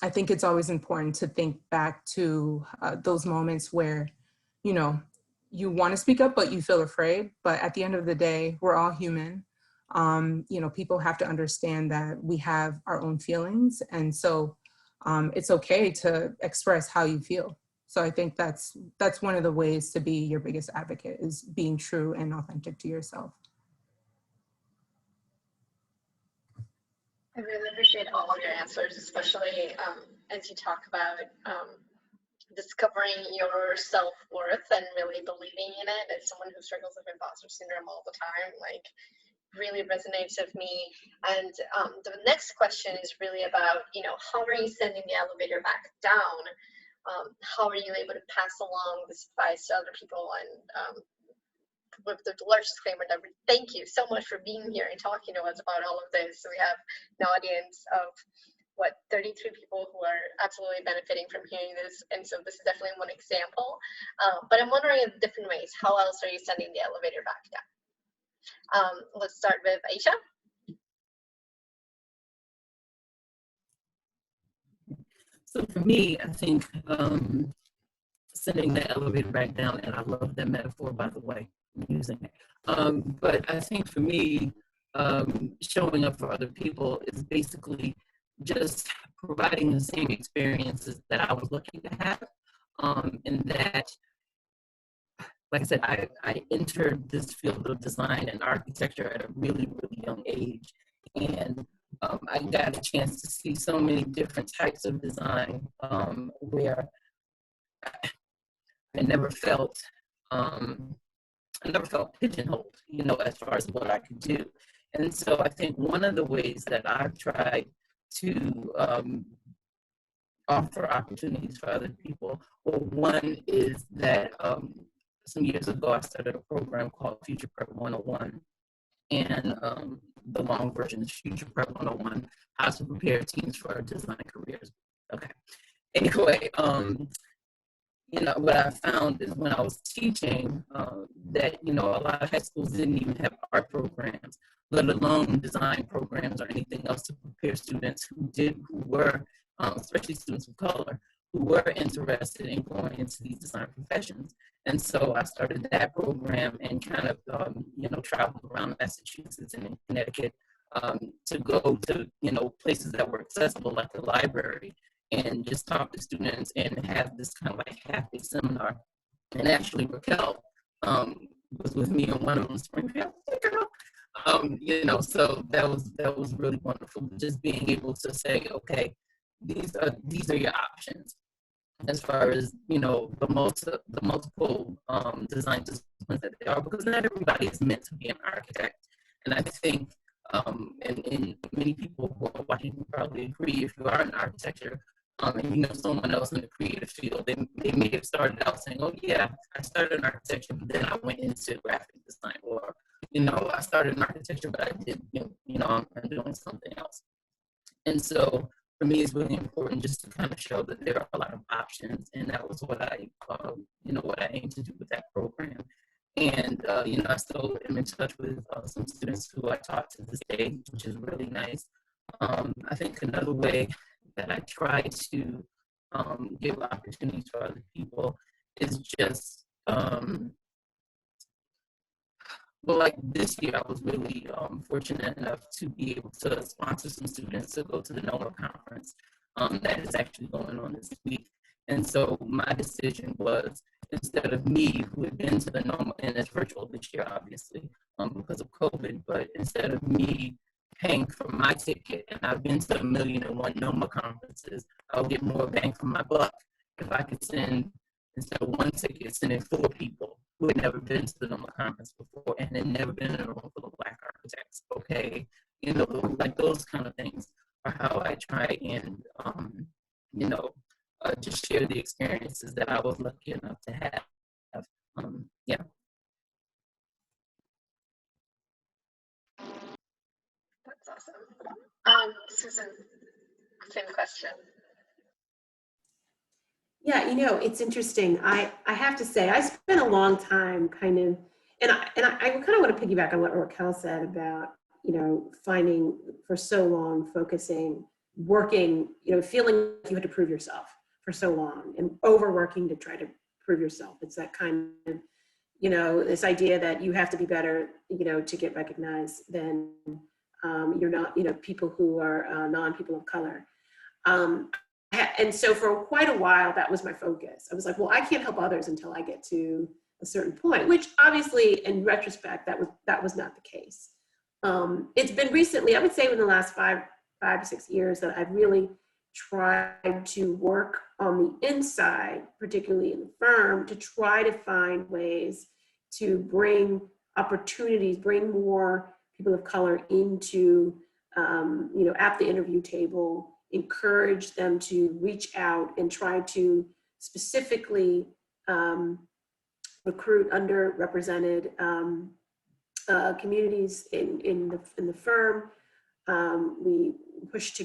I think it's always important to think back to those moments where, you know, you want to speak up, but you feel afraid. But at the end of the day, we're all human. You know, people have to understand that we have our own feelings. And so it's okay to express how you feel. So I think that's one of the ways to be your biggest advocate, is being true and authentic to yourself. I really appreciate all of your answers, especially as you talk about discovering your self-worth and really believing in it. As someone who struggles with imposter syndrome all the time, like, really resonates with me. And the next question is really about, you know, how are you sending the elevator back down? How are you able to pass along this advice to other people? And with the large disclaimer that we thank you so much for being here and talking to us about all of this. So we have an audience of, what, 33 people who are absolutely benefiting from hearing this. And so this is definitely one example. But I'm wondering in different ways, how else are you sending the elevator back down? Let's start with Aisha. So for me, I think sending the elevator back down, and I love that metaphor, by the way, I'm using it. But I think for me, showing up for other people is basically just providing the same experiences that I was looking to have. And that, like I said, I entered this field of design and architecture at a really, really young age. And I got a chance to see so many different types of design where I never felt pigeonholed, you know, as far as what I could do. And so I think one of the ways that I've tried to offer opportunities for other people, well, one is that some years ago I started a program called Future Prep 101. And the long version is Future Prep 101, how to prepare teens for design careers. Okay. Anyway, what I found is when I was teaching that, a lot of high schools didn't even have art programs, let alone design programs or anything else to prepare students who were, especially students of color, who were interested in going into these design professions. And so I started that program and kind of, traveled around Massachusetts and in Connecticut to go to, places that were accessible, like the library, and just talk to students and have this kind of like half-day seminar. And actually, Racquel was with me on one of them, Springfield. So that was really wonderful. Just being able to say, okay, these are your options as far as the multiple design disciplines that they are, because not everybody is meant to be an architect. And I think and many people who are watching can probably agree, if you are in architecture and someone else in the creative field, they may have started out saying, oh yeah, I started in architecture, but then I went into graphic design, or I started in architecture, but I did I'm doing something else. And so for me, it's really important just to kind of show that there are a lot of options, and that was what I what I aim to do with that program. And I still am in touch with some students who I taught to this day, which is really nice. I think another way that I try to give opportunities for other people is just, like this year, I was really fortunate enough to be able to sponsor some students to go to the NOMA conference that is actually going on this week. And so my decision was, instead of me, who had been to the NOMA, and it's virtual this year, obviously, because of COVID, but instead of me paying for my ticket, and I've been to 1,000,001 NOMA conferences, I'll get more bang for my buck if I could send, instead of one ticket, sending 4 people who had never been to the NOMA conference before and had never been in a room full of Black architects. Okay, like those kind of things are how I try and just share the experiences that I was lucky enough to have. Yeah. That's awesome. Susan, same question. Yeah, it's interesting. I have to say, I spent a long time kind of, and I kind of want to piggyback on what Racquel said about, finding for so long, focusing, working, feeling like you had to prove yourself for so long and overworking to try to prove yourself. It's that kind of, this idea that you have to be better, to get recognized than you're not, people who are non-people of color. And so for quite a while, that was my focus. I was like, well, I can't help others until I get to a certain point, which obviously in retrospect, that was not the case. It's been recently, I would say in the last 5 to 6 years, that I've really tried to work on the inside, particularly in the firm, to try to find ways to bring opportunities, bring more people of color into, at the interview table, encourage them to reach out and try to specifically recruit underrepresented communities in the firm. We push to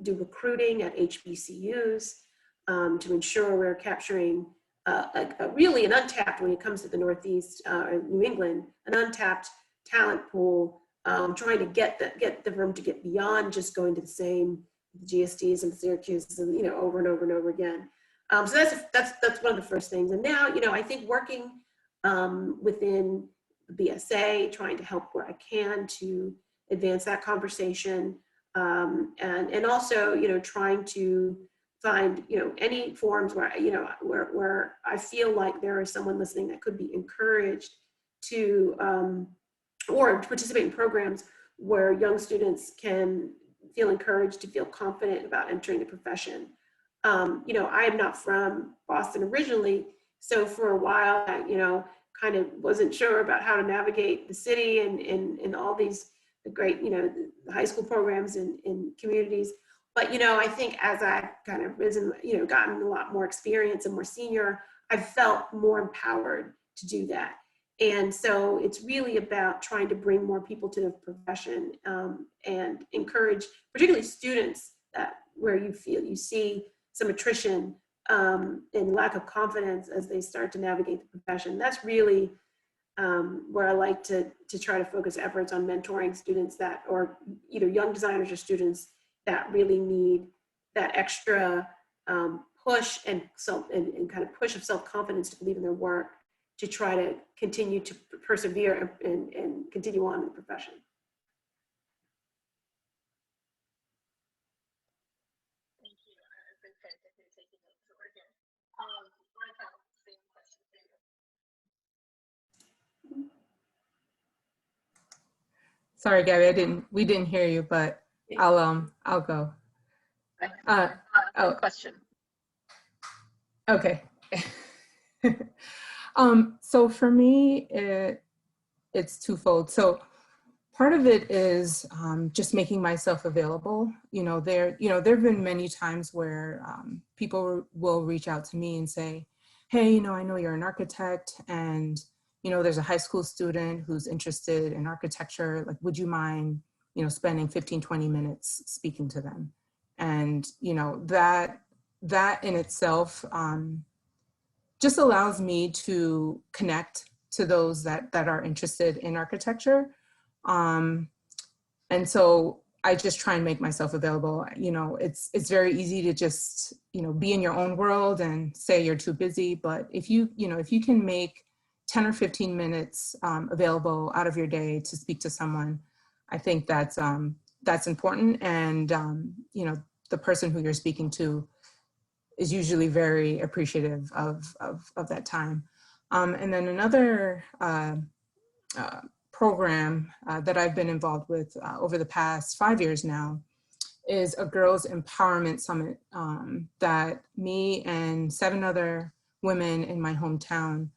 do recruiting at HBCUs to ensure we're capturing really an untapped, when it comes to the Northeast or New England, an untapped talent pool, trying to get the firm to get beyond just going to the same GSDs and Syracuses and over and over and over again. So that's one of the first things. And now I think working within the BSA, trying to help where I can to advance that conversation, and also trying to find any forums where where I feel like there is someone listening that could be encouraged to or participate in programs where young students can feel encouraged to feel confident about entering the profession. I am not from Boston originally, so for a while, I, kind of wasn't sure about how to navigate the city and all these great, the high school programs and communities. But, I think as I've kind of risen, gotten a lot more experience and more senior, I've felt more empowered to do that. And so it's really about trying to bring more people to the profession and encourage, particularly students, where you feel you see some attrition and lack of confidence as they start to navigate the profession. That's really where I like to try to focus efforts on mentoring students that, or either young designers or students that really need that extra push and kind of push of self-confidence to believe in their work, to try to continue to persevere and continue on in the profession. Thank you. I've been frantically taking notes over here. Racquel, same question for you. Sorry, Gabby, we didn't hear you, but I'll go. Question. Okay. So for me, it's twofold. So part of it is just making myself available. There have been many times where people will reach out to me and say, hey, I know you're an architect, and there's a high school student who's interested in architecture. Like, would you mind, spending 15, 20 minutes speaking to them? And, that in itself just allows me to connect to those that are interested in architecture. And so I just try and make myself available. It's very easy to just, be in your own world and say you're too busy. But if you can make 10 or 15 minutes available out of your day to speak to someone, I think that's important. And, the person who you're speaking to is usually very appreciative of that time. And then another program that I've been involved with over the past 5 years now is a Girls Empowerment Summit that me and 7 other women in my hometown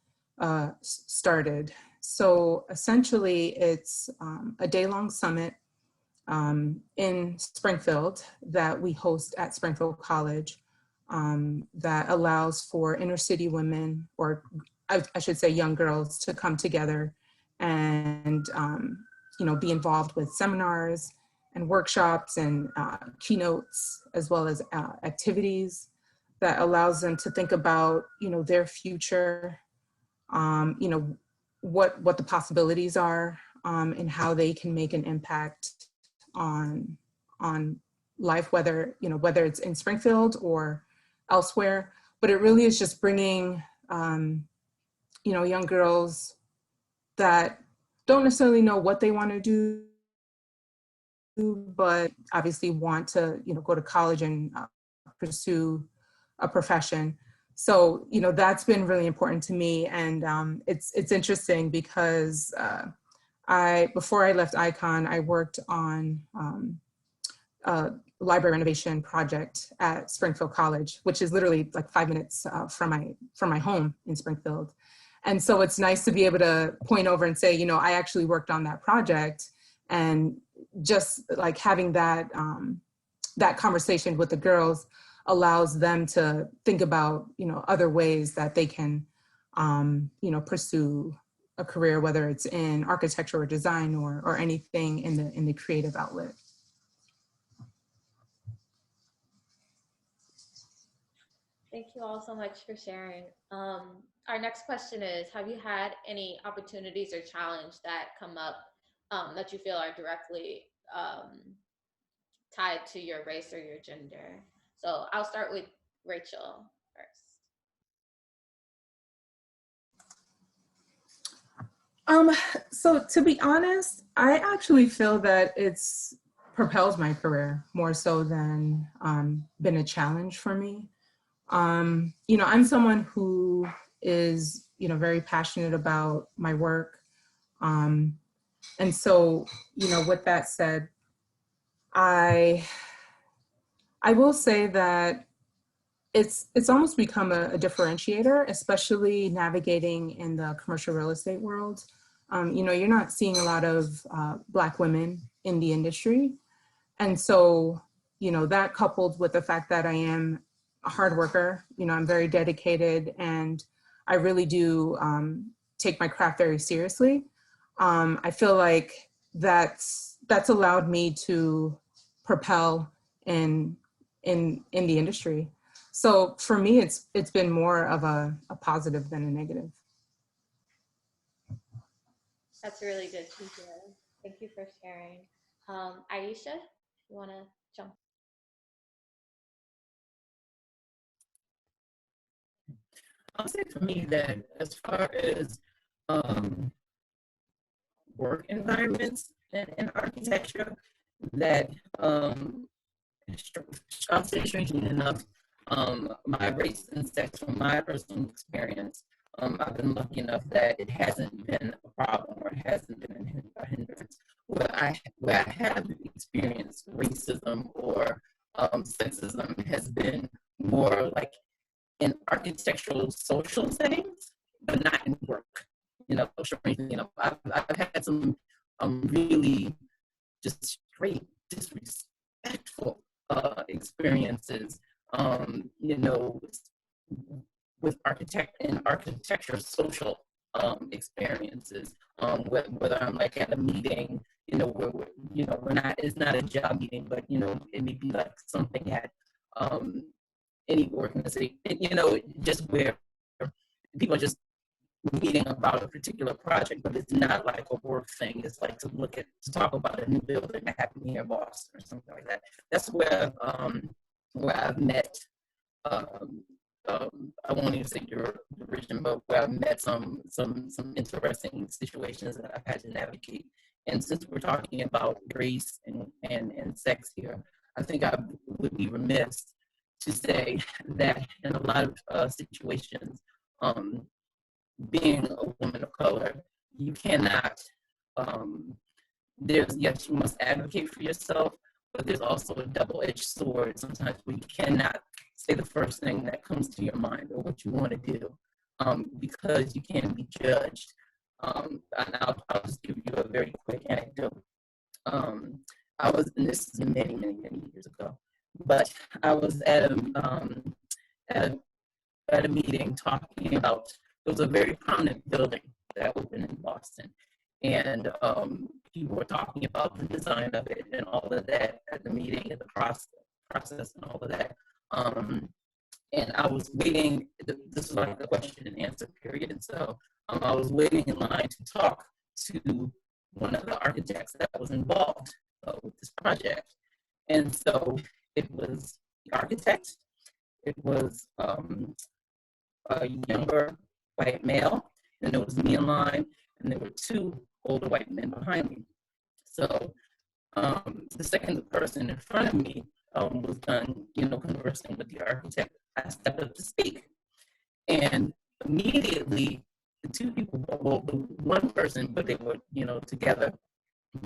started. So essentially it's a day-long summit in Springfield that we host at Springfield College that allows for inner city women, or I should say young girls, to come together and be involved with seminars and workshops and keynotes, as well as activities that allows them to think about their future, what the possibilities are, and how they can make an impact on life, whether it's in Springfield or elsewhere. But it really is just bringing young girls that don't necessarily know what they want to do, but obviously want to go to college and pursue a profession. So that's been really important to me. And it's interesting because before I left Icon, I worked on a library renovation project at Springfield College, which is literally like 5 minutes from my home in Springfield. And so it's nice to be able to point over and say, I actually worked on that project, and just like having that that conversation with the girls allows them to think about other ways that they can pursue a career, whether it's in architecture or design or anything in the creative outlet. Thank you all so much for sharing. Our next question is, have you had any opportunities or challenge that come up that you feel are directly tied to your race or your gender? So I'll start with Racquel first. So to be honest, I actually feel that it's propels my career more so than been a challenge for me. I'm someone who is, very passionate about my work. And so, with that said, I will say that it's almost become a differentiator, especially navigating in the commercial real estate world. You're not seeing a lot of Black women in the industry. And so, that coupled with the fact that I am a hard worker, I'm very dedicated, and I really do take my craft very seriously. I feel like that's allowed me to propel in the industry. So for me, it's been more of a positive than a negative. That's really good to hear. Thank you for sharing. Aisha, you want to jump? I'll say for me that as far as work environments in architecture, that I'll say strangely enough, my race and sex from my personal experience, I've been lucky enough that it hasn't been a problem or it hasn't been a hindrance. Where I have experienced racism or sexism has been more like in architectural social settings, but not in work. Strangely enough, I've had some really just straight disrespectful experiences, with architecture social experiences, whether I'm like at a meeting, we're not, it's not a job meeting, but it may be like something at any organization, just where people are just meeting about a particular project, but it's not like a work thing. It's like to talk about a new building that happened here in Boston or something like that. That's where I've met, I won't even say your origin, but where I've met some interesting situations that I've had to navigate. And since we're talking about race and sex here, I think I would be remiss to say that in a lot of situations, being a woman of color, you cannot, yes, you must advocate for yourself, but there's also a double-edged sword sometimes where you cannot say the first thing that comes to your mind or what you want to do, because you can be judged. And I'll just give you a very quick anecdote. I was, and this is many, many, many years ago, but I was at a meeting talking about, it was a very prominent building that opened in Boston. And people were talking about the design of it and all of that at the meeting and the process and all of that. And I was waiting, this was like the question and answer period. And so I was waiting in line to talk to one of the architects that was involved with this project. And so it was the architect, it was a younger white male, and there was me in line, and there were two older white men behind me. So the second person in front of me was done, conversing with the architect. I stepped up to speak, and immediately the two people, well, the one person, but they were, together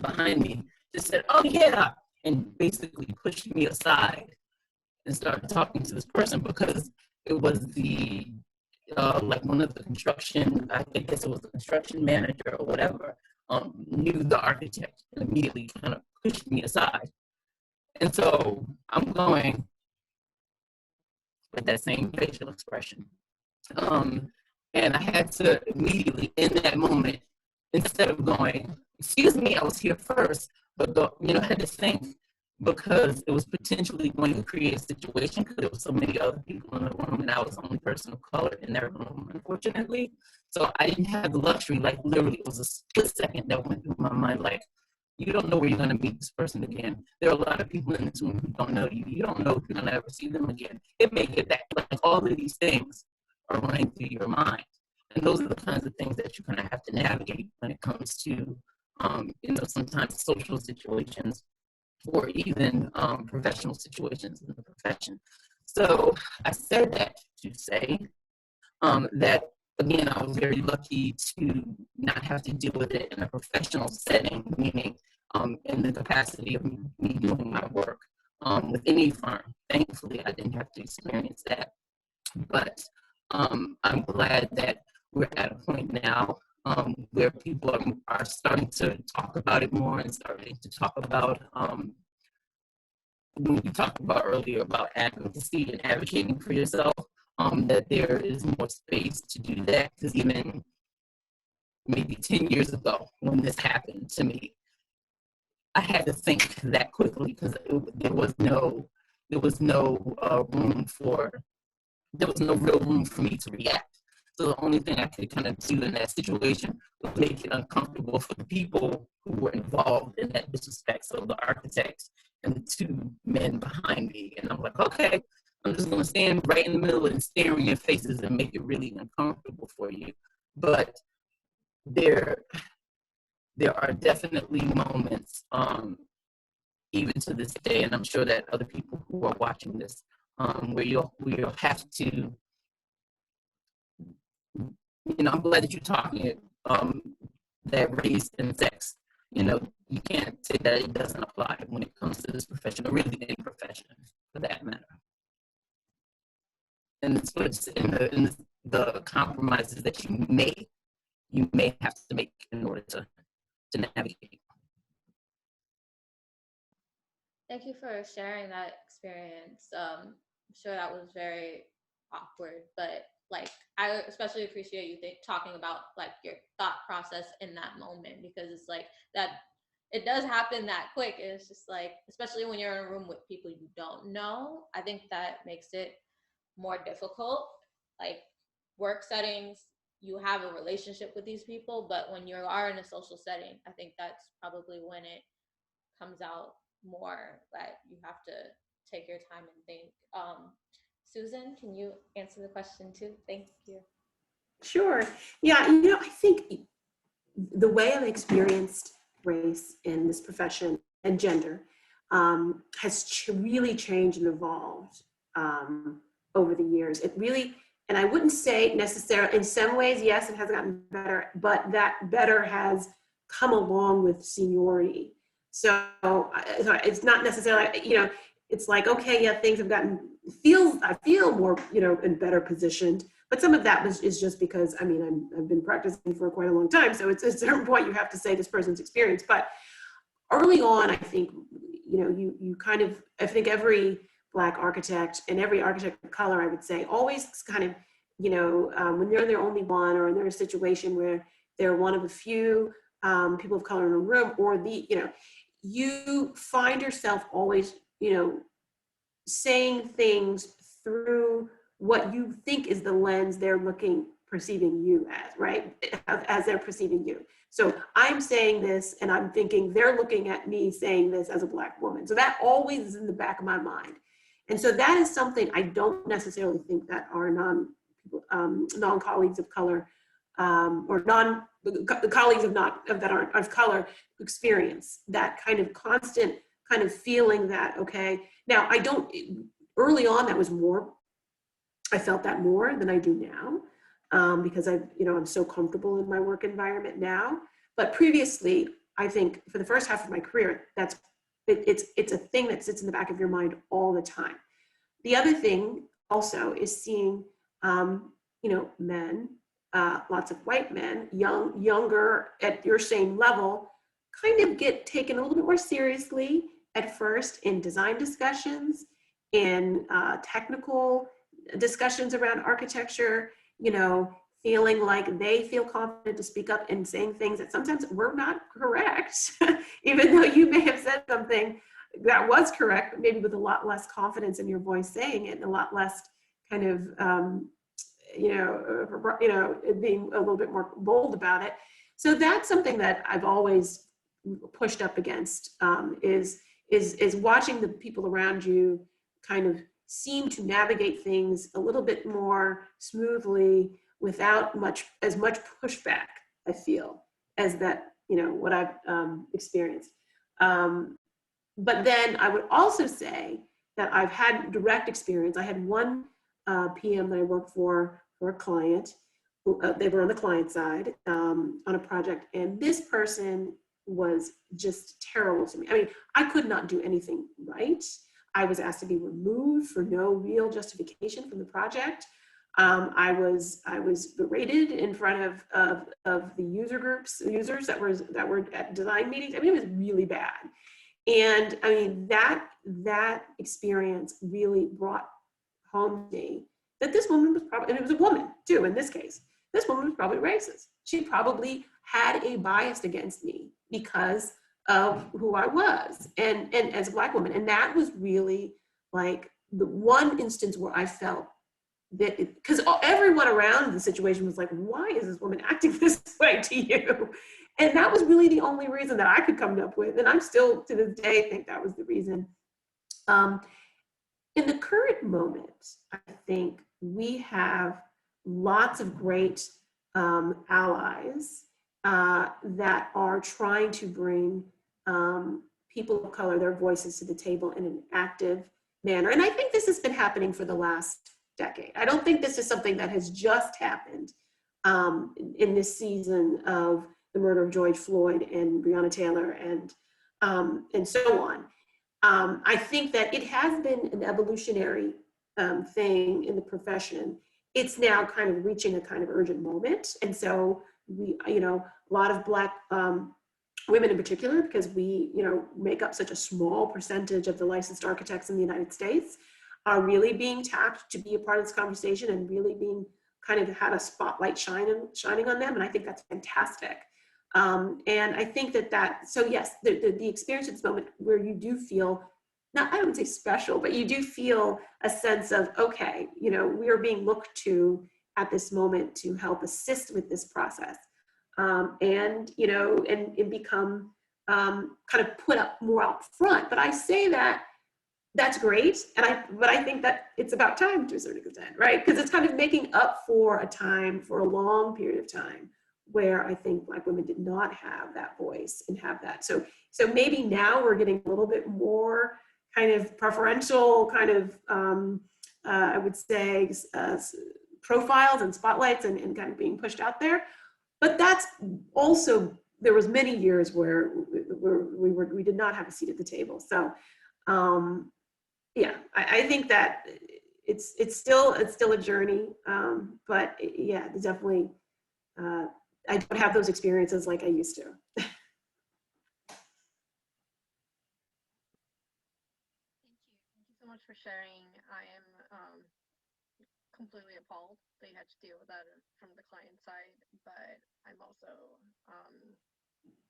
behind me, just said, "Oh yeah," and basically pushed me aside and started talking to this person because it was the like one of the construction, I guess it was the construction manager or whatever, knew the architect and immediately kind of pushed me aside. And so I'm going with that same facial expression. And I had to immediately, in that moment, instead of going, "Excuse me, I was here first," but I had to think, because it was potentially going to create a situation because there were so many other people in the room and I was the only person of color in that room, unfortunately. So I didn't have the luxury, like literally it was a split second that went through my mind, like, you don't know where you're gonna meet this person again. There are a lot of people in this room who don't know you. You don't know if you're gonna ever see them again. It may get that, like all of these things are running through your mind. And those are the kinds of things that you're gonna have to navigate when it comes to, sometimes social situations or even professional situations in the profession. So I said that to say that, again, I was very lucky to not have to deal with it in a professional setting, meaning in the capacity of me doing my work with any firm. Thankfully, I didn't have to experience that. But I'm glad that we're at a point now where people are starting to talk about it more and starting to talk about, when you talked about earlier about advocacy and advocating for yourself, that there is more space to do that, because even maybe 10 years ago when this happened to me, I had to think that quickly because there was no real room for me to react. So the only thing I could kind of do in that situation was make it uncomfortable for the people who were involved in that disrespect. So the architects and the two men behind me. And I'm like, okay, I'm just going to stand right in the middle and stare in your faces and make it really uncomfortable for you. But there are definitely moments, even to this day, and I'm sure that other people who are watching this, where you'll have to, I'm glad that you're talking it, that race and sex, you can't say that it doesn't apply when it comes to this profession, or really any profession for that matter. And it's what's in the compromises that you may have to make in order to navigate. Thank you for sharing that experience. I'm sure that was very awkward, but like I especially appreciate you talking about like your thought process in that moment, because it's like that it does happen that quick. It's just like, especially when you're in a room with people you don't know, I think that makes it more difficult. Like work settings, you have a relationship with these people, but when you are in a social setting, I think that's probably when it comes out more, that you have to take your time and think. Susan, can you answer the question too? Thank you. Sure. Yeah, I think the way I've experienced race in this profession and gender has really changed and evolved over the years. It really, and I wouldn't say necessarily, in some ways, yes, it has gotten better, but that better has come along with seniority. So it's not necessarily, it's like, okay, yeah, things have gotten, I feel more, and better positioned. But some of that is just because, I've been practicing for quite a long time. So it's at a certain point you have to say this person's experience. But early on, I think, you kind of, I think every Black architect and every architect of color, I would say, always kind of, when they're their only one, or they're in a situation where they're one of a few people of color in a room, or you find yourself always, saying things through what you think is the lens they're perceiving you as, right? As they're perceiving you. So I'm saying this and I'm thinking they're looking at me saying this as a Black woman. So that always is in the back of my mind. And so that is something I don't necessarily think that our non-colleagues of color or colleagues that aren't of color experience, that kind of constant kind of feeling that, okay, now early on that was more, I felt that more than I do now, because I'm so comfortable in my work environment now. But previously, I think for the first half of my career, it's a thing that sits in the back of your mind all the time. The other thing also is seeing, men, lots of white men, younger at your same level, kind of get taken a little bit more seriously at first in design discussions, in technical discussions around architecture, feeling like they feel confident to speak up and saying things that sometimes were not correct, even though you may have said something that was correct, but maybe with a lot less confidence in your voice saying it, and a lot less kind of, being a little bit more bold about it. So that's something that I've always pushed up against, is watching the people around you kind of seem to navigate things a little bit more smoothly without as much pushback, I feel, as that, what I've experienced. But then I would also say that I've had direct experience. I had one PM that I worked for a client. They were on the client side on a project, and this person was just terrible to me. I could not do anything right. I was asked to be removed for no real justification from the project. I was berated in front of the users that were at design meetings. It was really bad. And that experience really brought home to me that this woman was probably, and it was a woman too in this case, this woman was probably racist. She probably had a bias against me because of who I was and as a Black woman. And that was really like the one instance where I felt that, because everyone around the situation was like, why is this woman acting this way to you? And that was really the only reason that I could come up with. And I'm still to this day think that was the reason. In the current moment, I think we have lots of great allies that are trying to bring people of color, their voices to the table in an active manner. And I think this has been happening for the last decade. I don't think this is something that has just happened in this season of the murder of George Floyd and Breonna Taylor and so on. I think that it has been an evolutionary thing in the profession. It's now kind of reaching a kind of urgent moment. And so we, a lot of Black women in particular, because we, make up such a small percentage of the licensed architects in the United States, are really being tapped to be a part of this conversation and really being kind of had a spotlight shining on them. And I think that's fantastic. And I think so yes, the experience at this moment where you do feel, I wouldn't say special, but you do feel a sense of, okay, we are being looked to at this moment to help assist with this process. And become kind of put up more out front. But I say that's great. But I think that it's about time to a certain extent, right? Because it's kind of making up for a long period of time where I think Black women did not have that voice and have that. So maybe now we're getting a little bit more kind of preferential kind of, I would say, profiles and spotlights and kind of being pushed out there. But that's also, there was many years where we did not have a seat at the table. So yeah, I think that it's still a journey. But yeah, definitely, I don't have those experiences like I used to. Thank you so much for sharing. I am completely appalled that you had to deal with that from the client side, but I'm also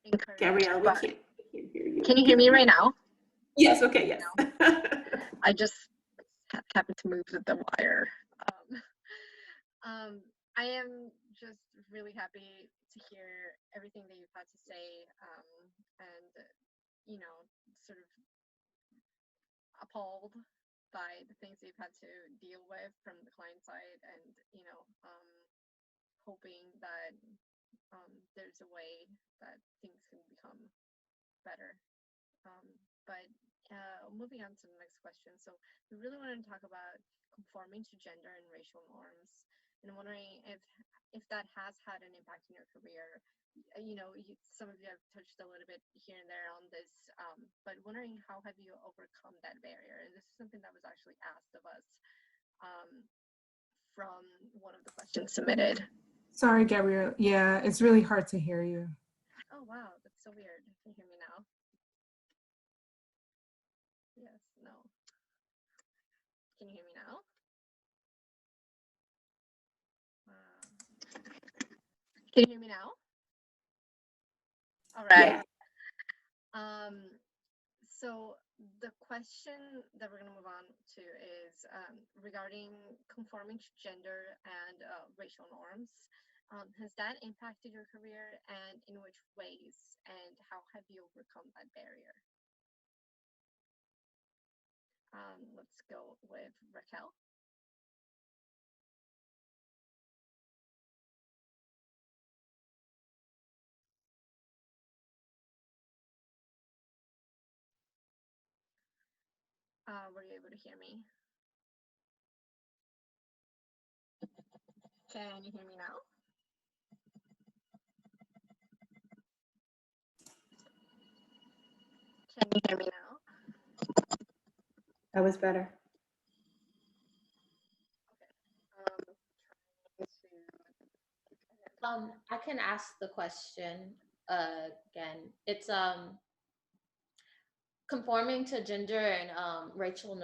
encouraged. Gabrielle, we can't hear you. Can you hear me right now? Yes, okay, yes. I just happened to move the wire. I am just really happy to hear everything that you've had to say, and sort of appalled by the things that you've had to deal with from the client side, and hoping that there's a way that things can become better. But moving on to the next question. So we really want to talk about conforming to gender and racial norms, and I'm wondering if that has had an impact in your career. Some of you have touched a little bit here and there on this, but wondering how have you overcome that barrier? And this is something that was actually asked of us from one of the questions submitted. Sorry, Gabrielle. Yeah, it's really hard to hear you. Oh, wow, that's so weird. Can you hear me now? Yes, no. Can you hear me now? Can you hear me now? All right. Yeah. So the question that we're going to move on to is regarding conforming to gender and racial norms. Has that impacted your career, and in which ways, and how have you overcome that barrier? Let's go with Racquel. Were you able to hear me? Can you hear me now? Can you hear me now? That was better. Okay. I can ask the question again. It's conforming to gender and racial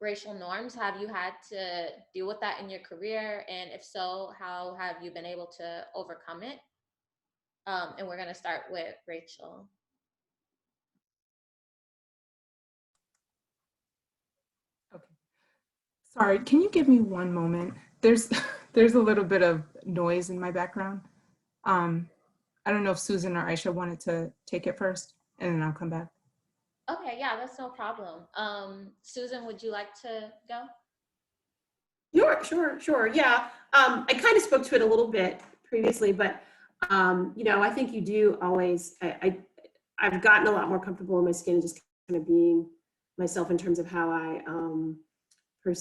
racial norms? Have you had to deal with that in your career? And if so, how have you been able to overcome it? And we're going to start with Rachel. Okay. Sorry, can you give me one moment? There's a little bit of noise in my background. I don't know if Susan or Aisha wanted to take it first, and then I'll come back. Okay, yeah, that's no problem. Susan, would you like to go? Sure. Yeah, I kind of spoke to it a little bit previously, but you know, I think you do always. I've gotten a lot more comfortable in my skin, just kind of being myself in terms of how I,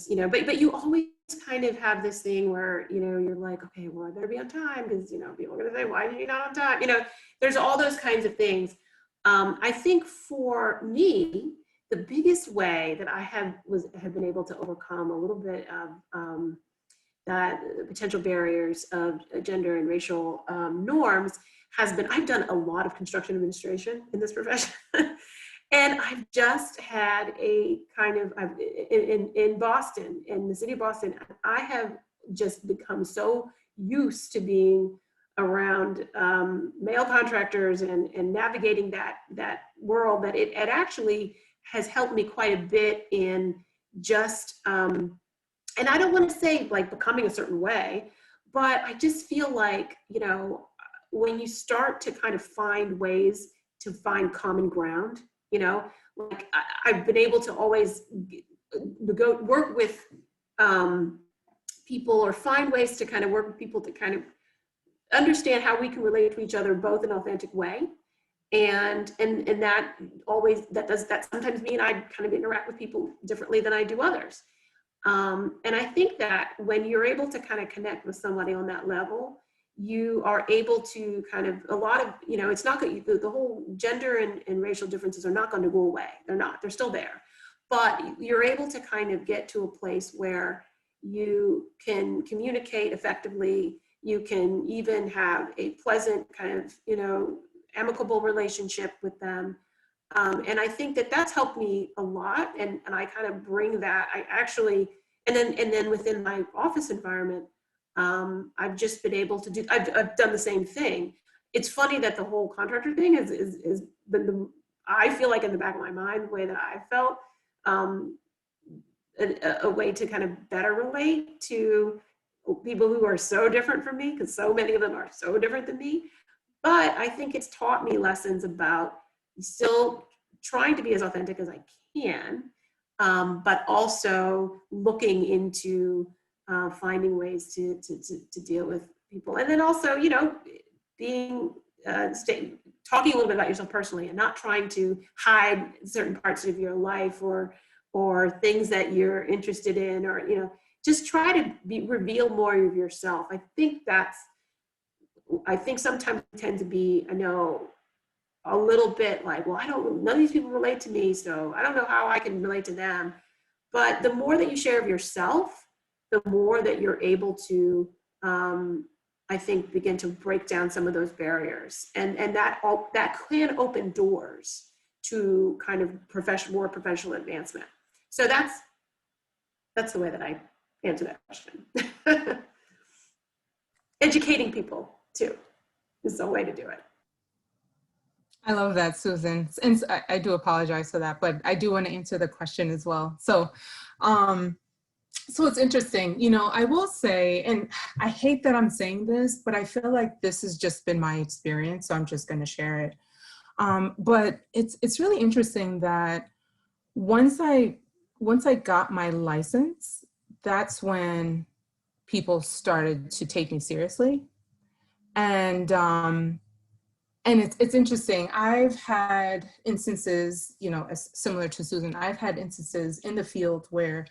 you know. But you always kind of have this thing where, you know, you're like, okay, well, I better be on time because, you know, people are going to say, why are you not on time? You know, there's all those kinds of things. I think for me, the biggest way that I have been able to overcome a little bit of that potential barriers of gender and racial norms has been, I've done a lot of construction administration in this profession. And I've just had a kind of, in Boston, in the city of Boston, I have just become so used to being around male contractors and navigating that world that it actually has helped me quite a bit in just, and I don't want to say like becoming a certain way, but I just feel like, you know, when you start to kind of find ways to find common ground, you know, like I've been able to always go work with people or find ways to kind of work with people to kind of understand how we can relate to each other both in an authentic way. And that always, that sometimes me and I kind of interact with people differently than I do others. And I think that when you're able to kind of connect with somebody on that level, you are able to kind of, a lot of, you know, it's not good, the whole gender and racial differences are not going to go away. They're not, they're still there. But you're able to kind of get to a place where you can communicate effectively. You can even have a pleasant kind of, you know, amicable relationship with them. And I think that that's helped me a lot. And I kind of bring that, I actually, and then within my office environment, I've just been able to do, I've done the same thing. It's funny that the whole contractor thing is been I feel like in the back of my mind, the way that I felt, a way to kind of better relate to people who are so different from me, because so many of them are so different than me. But I think it's taught me lessons about still trying to be as authentic as I can, but also looking into finding ways to deal with people. And then also, you know, being, talking a little bit about yourself personally and not trying to hide certain parts of your life or things that you're interested in, or, you know, just try to reveal more of yourself. I think sometimes we tend to be, I know, a little bit like, well, none of these people relate to me, so I don't know how I can relate to them. But the more that you share of yourself, the more that you're able to, I think, begin to break down some of those barriers. And that can open doors to kind of more professional advancement. So that's the way that I answer that question. Educating people too is the way to do it. I love that, Susan. And I do apologize for that, but I do want to answer the question as well. So, so it's interesting, you know, I will say, and I hate that I'm saying this, but I feel like this has just been my experience, so I'm just going to share it. But it's really interesting that once I got my license, that's when people started to take me seriously. And it's interesting. I've had instances, you know, as similar to Susan, I've had instances in the field where,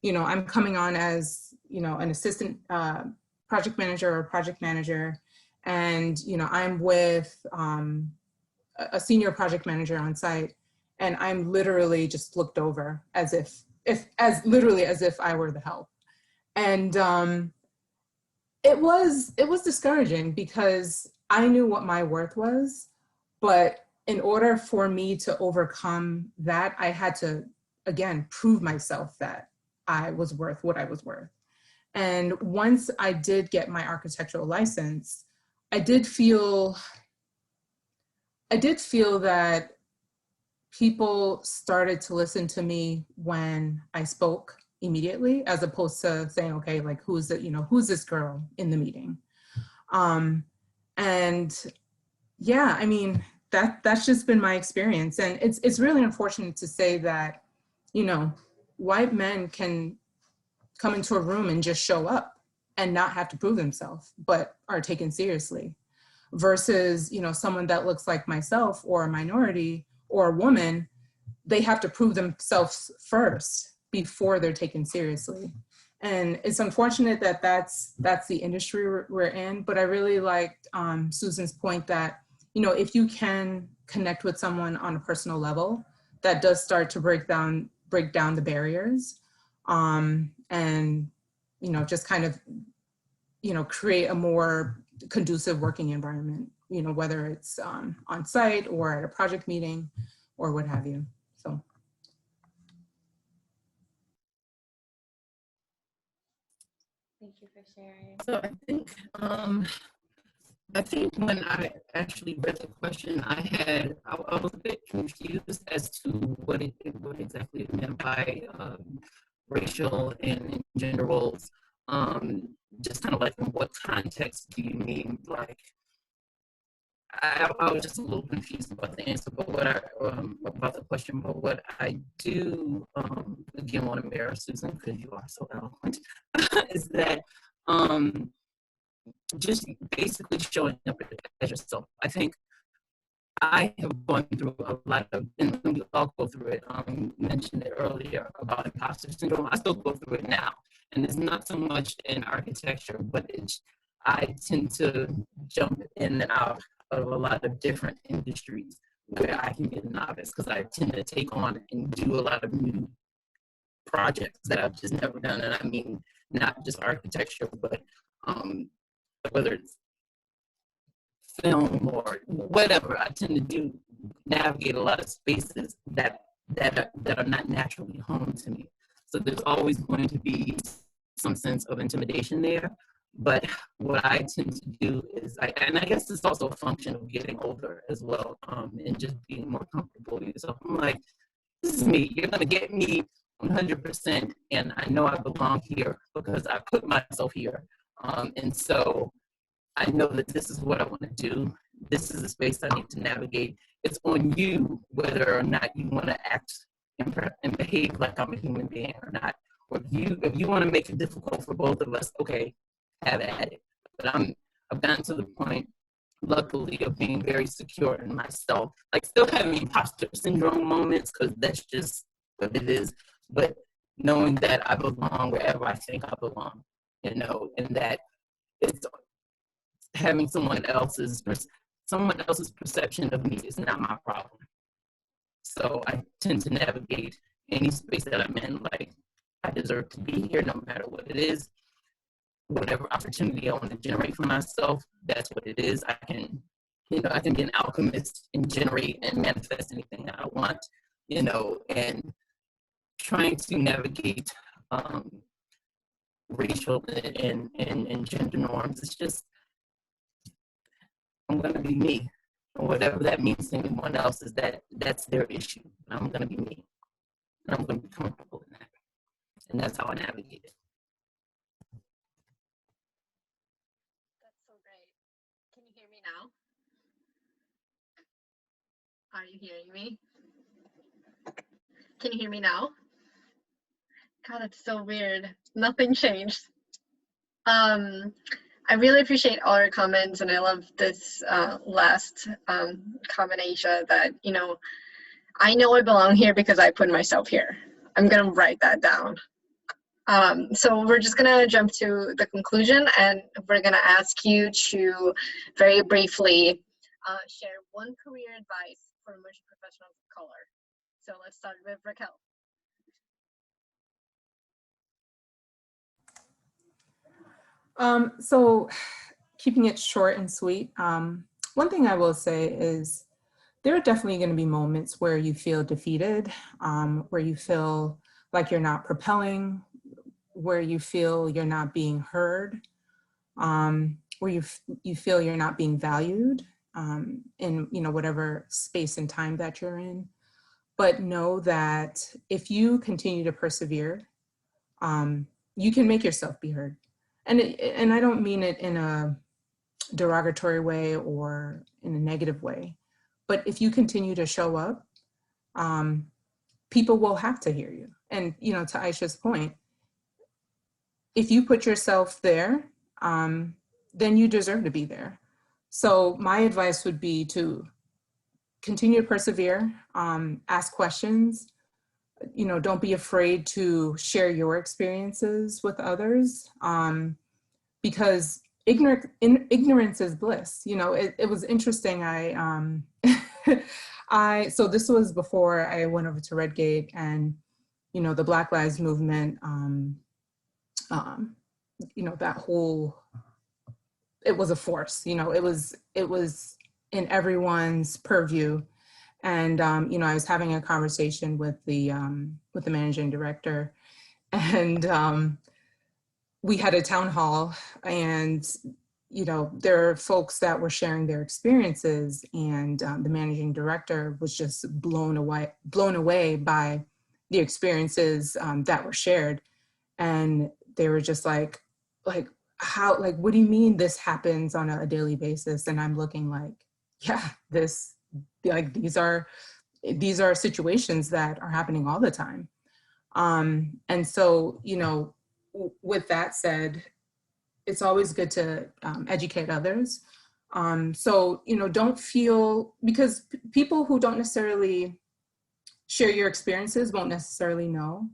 you know, I'm coming on as, you know, an assistant project manager or project manager. And, you know, I'm with a senior project manager on site, and I'm literally just looked over as literally as if I were the help. And it was discouraging because I knew what my worth was, but in order for me to overcome that, I had to again, prove myself that I was worth what I was worth. And once I did get my architectural license, I did feel that people started to listen to me when I spoke immediately, as opposed to saying, okay, like, who's this girl in the meeting? And yeah, I mean, that's just been my experience. And it's really unfortunate to say that, white men can come into a room and just show up and not have to prove themselves, but are taken seriously. Versus, someone that looks like myself or a minority or a woman, they have to prove themselves first before they're taken seriously. And it's unfortunate that that's the industry we're in, but I really liked Susan's point that, if you can connect with someone on a personal level, that does start to break down the barriers, and, just kind of, create a more conducive working environment, whether it's on site or at a project meeting or what have you. So. Thank you for sharing. So I think when I actually read the question, I was a bit confused as to what exactly it meant by racial and gender roles. Just kind of like, in what context do you mean? Like, I was just a little confused about the answer, but about the question. But what I do, again, want to mirror Susan, because you are so eloquent, is that just basically showing up as yourself. I think I have gone through a lot of, and we all go through it. Mentioned it earlier about imposter syndrome. I still go through it now, and it's not so much in architecture, but I tend to jump in and out of a lot of different industries where I can be a novice, because I tend to take on and do a lot of new projects that I've just never done. And I mean, not just architecture, but whether it's film or whatever, I tend to navigate a lot of spaces that are not naturally home to me. So there's always going to be some sense of intimidation there. But what I tend to do is, and I guess it's also a function of getting older as well, and just being more comfortable with yourself. I'm like, this is me. You're gonna get me 100%, and I know I belong here because I put myself here. And so I know that this is what I want to do. This is the space I need to navigate. It's on you whether or not you want to act and behave like I'm a human being or not. Or if you want to make it difficult for both of us, okay, have at it. But I've gotten to the point, luckily, of being very secure in myself. Like, still having imposter syndrome moments, because that's just what it is. But knowing that I belong wherever I think I belong, and that it's having someone else's perception of me is not my problem. So I tend to navigate any space that I'm in like I deserve to be here, no matter what it is. Whatever opportunity I want to generate for myself, that's what it is. I can be an alchemist and generate and manifest anything that I want, and trying to navigate racial and gender norms. It's just, I'm going to be me. And whatever that means to anyone else is that's their issue. I'm going to be me. And I'm going to be comfortable in that. And that's how I navigate it. That's so great. Can you hear me now? Are you hearing me? Can you hear me now? God, that's so weird. Nothing changed. I really appreciate all your comments, and I love this last comment, Aisha, that, I know I belong here because I put myself here. I'm gonna write that down. So we're just gonna jump to the conclusion, and we're gonna ask you to very briefly share one career advice for emerging professionals of color. So let's start with Racquel. So keeping it short and sweet, one thing I will say is there are definitely going to be moments where you feel defeated, where you feel like you're not propelling, where you feel you're not being heard, where you feel you're not being valued in whatever space and time that you're in. But know that if you continue to persevere, you can make yourself be heard. And I don't mean it in a derogatory way or in a negative way, but if you continue to show up, people will have to hear you. And to Aisha's point, if you put yourself there, then you deserve to be there. So my advice would be to continue to persevere, ask questions, don't be afraid to share your experiences with others, because ignorance is bliss. It was interesting. So this was before I went over to Redgate, and the Black Lives Movement, that whole, it was a force. It was in everyone's purview. And I was having a conversation with the managing director, and we had a town hall, and there are folks that were sharing their experiences, and the managing director was just blown away by the experiences that were shared, and they were just like how, what do you mean this happens on a daily basis? And I'm looking like, yeah, these are situations that are happening all the time. And so, with that said, it's always good to educate others. So, don't feel, because people who don't necessarily share your experiences won't necessarily know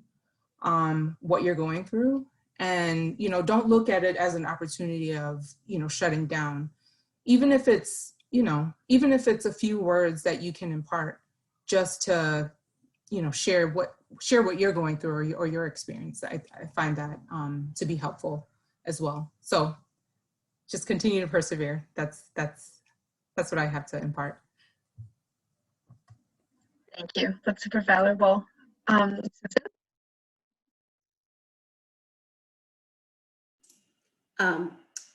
what you're going through. And, don't look at it as an opportunity of, shutting down, even if it's a few words that you can impart, just to, share what you're going through, or your experience. I find that to be helpful as well. So just continue to persevere. That's what I have to impart. Thank you. That's super valuable.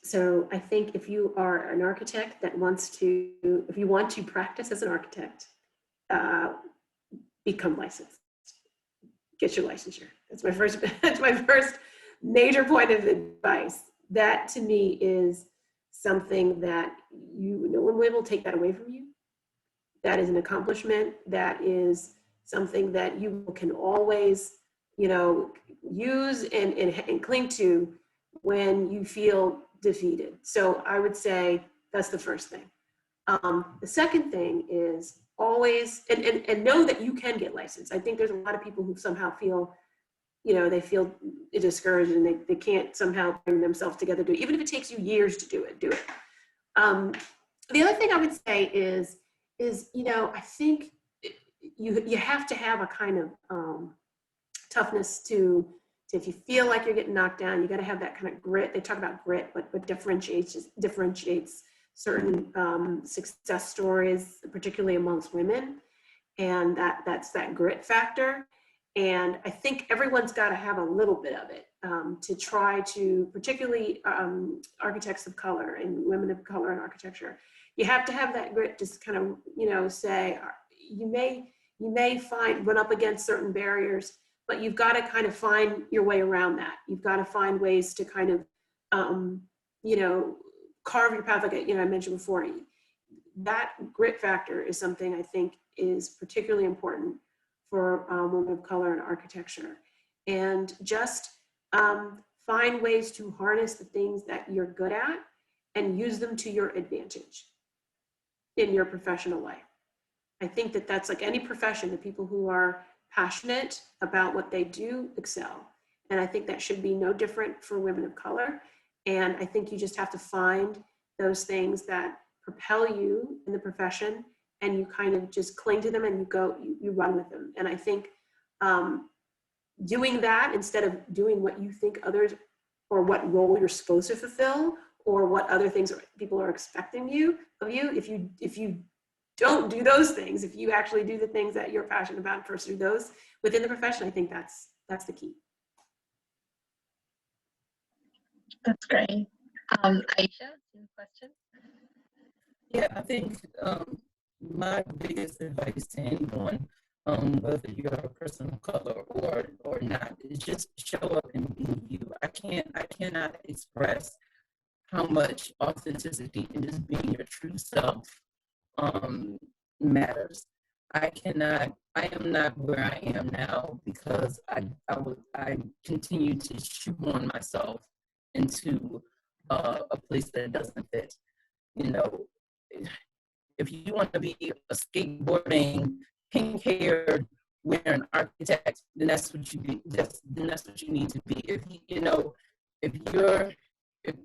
So I think if you are an architect that if you want to practice as an architect, become licensed. Get your licensure. That's my first major point of advice. That to me is something that no one will take that away from you. That is an accomplishment. That is something that you can always, use and cling to when you feel defeated. So I would say that's the first thing. The second thing is always, and know that you can get licensed. I think there's a lot of people who somehow feel, they feel discouraged, and they can't somehow bring themselves together to do it. Even if it takes you years to do it, do it. The other thing I would say is I think you have to have a kind of toughness to if you feel like you're getting knocked down, you got to have that kind of grit. They talk about grit, but what differentiates certain success stories, particularly amongst women, and that's that grit factor. And I think everyone's got to have a little bit of it to try to, particularly architects of color and women of color in architecture. You have to have that grit, just kind of, say, you may run up against certain barriers, but you've got to kind of find your way around that. You've got to find ways to kind of, carve your path. Like I mentioned before, that grit factor is something I think is particularly important for women of color in architecture. And just find ways to harness the things that you're good at and use them to your advantage in your professional life. I think that that's like any profession, the people who are passionate about what they do excel. And I think that should be no different for women of color. And I think you just have to find those things that propel you in the profession, and you kind of just cling to them and you run with them. And I think doing that instead of doing what you think others, or what role you're supposed to fulfill, or what other things people are expecting of you, if you don't do those things. If you actually do the things that you're passionate about and pursue those within the profession, I think that's the key. That's great. Aisha, any question? Yeah, I think my biggest advice to anyone, whether you're a person of color or not, is just show up and be you. I cannot express how much authenticity and just being your true self matters. I am not where I am now because I continue to shoehorn myself into a place that doesn't fit. You know, if you want to be a skateboarding, pink-haired, wearing architect, then that's what you be. Then that's what you need to be. If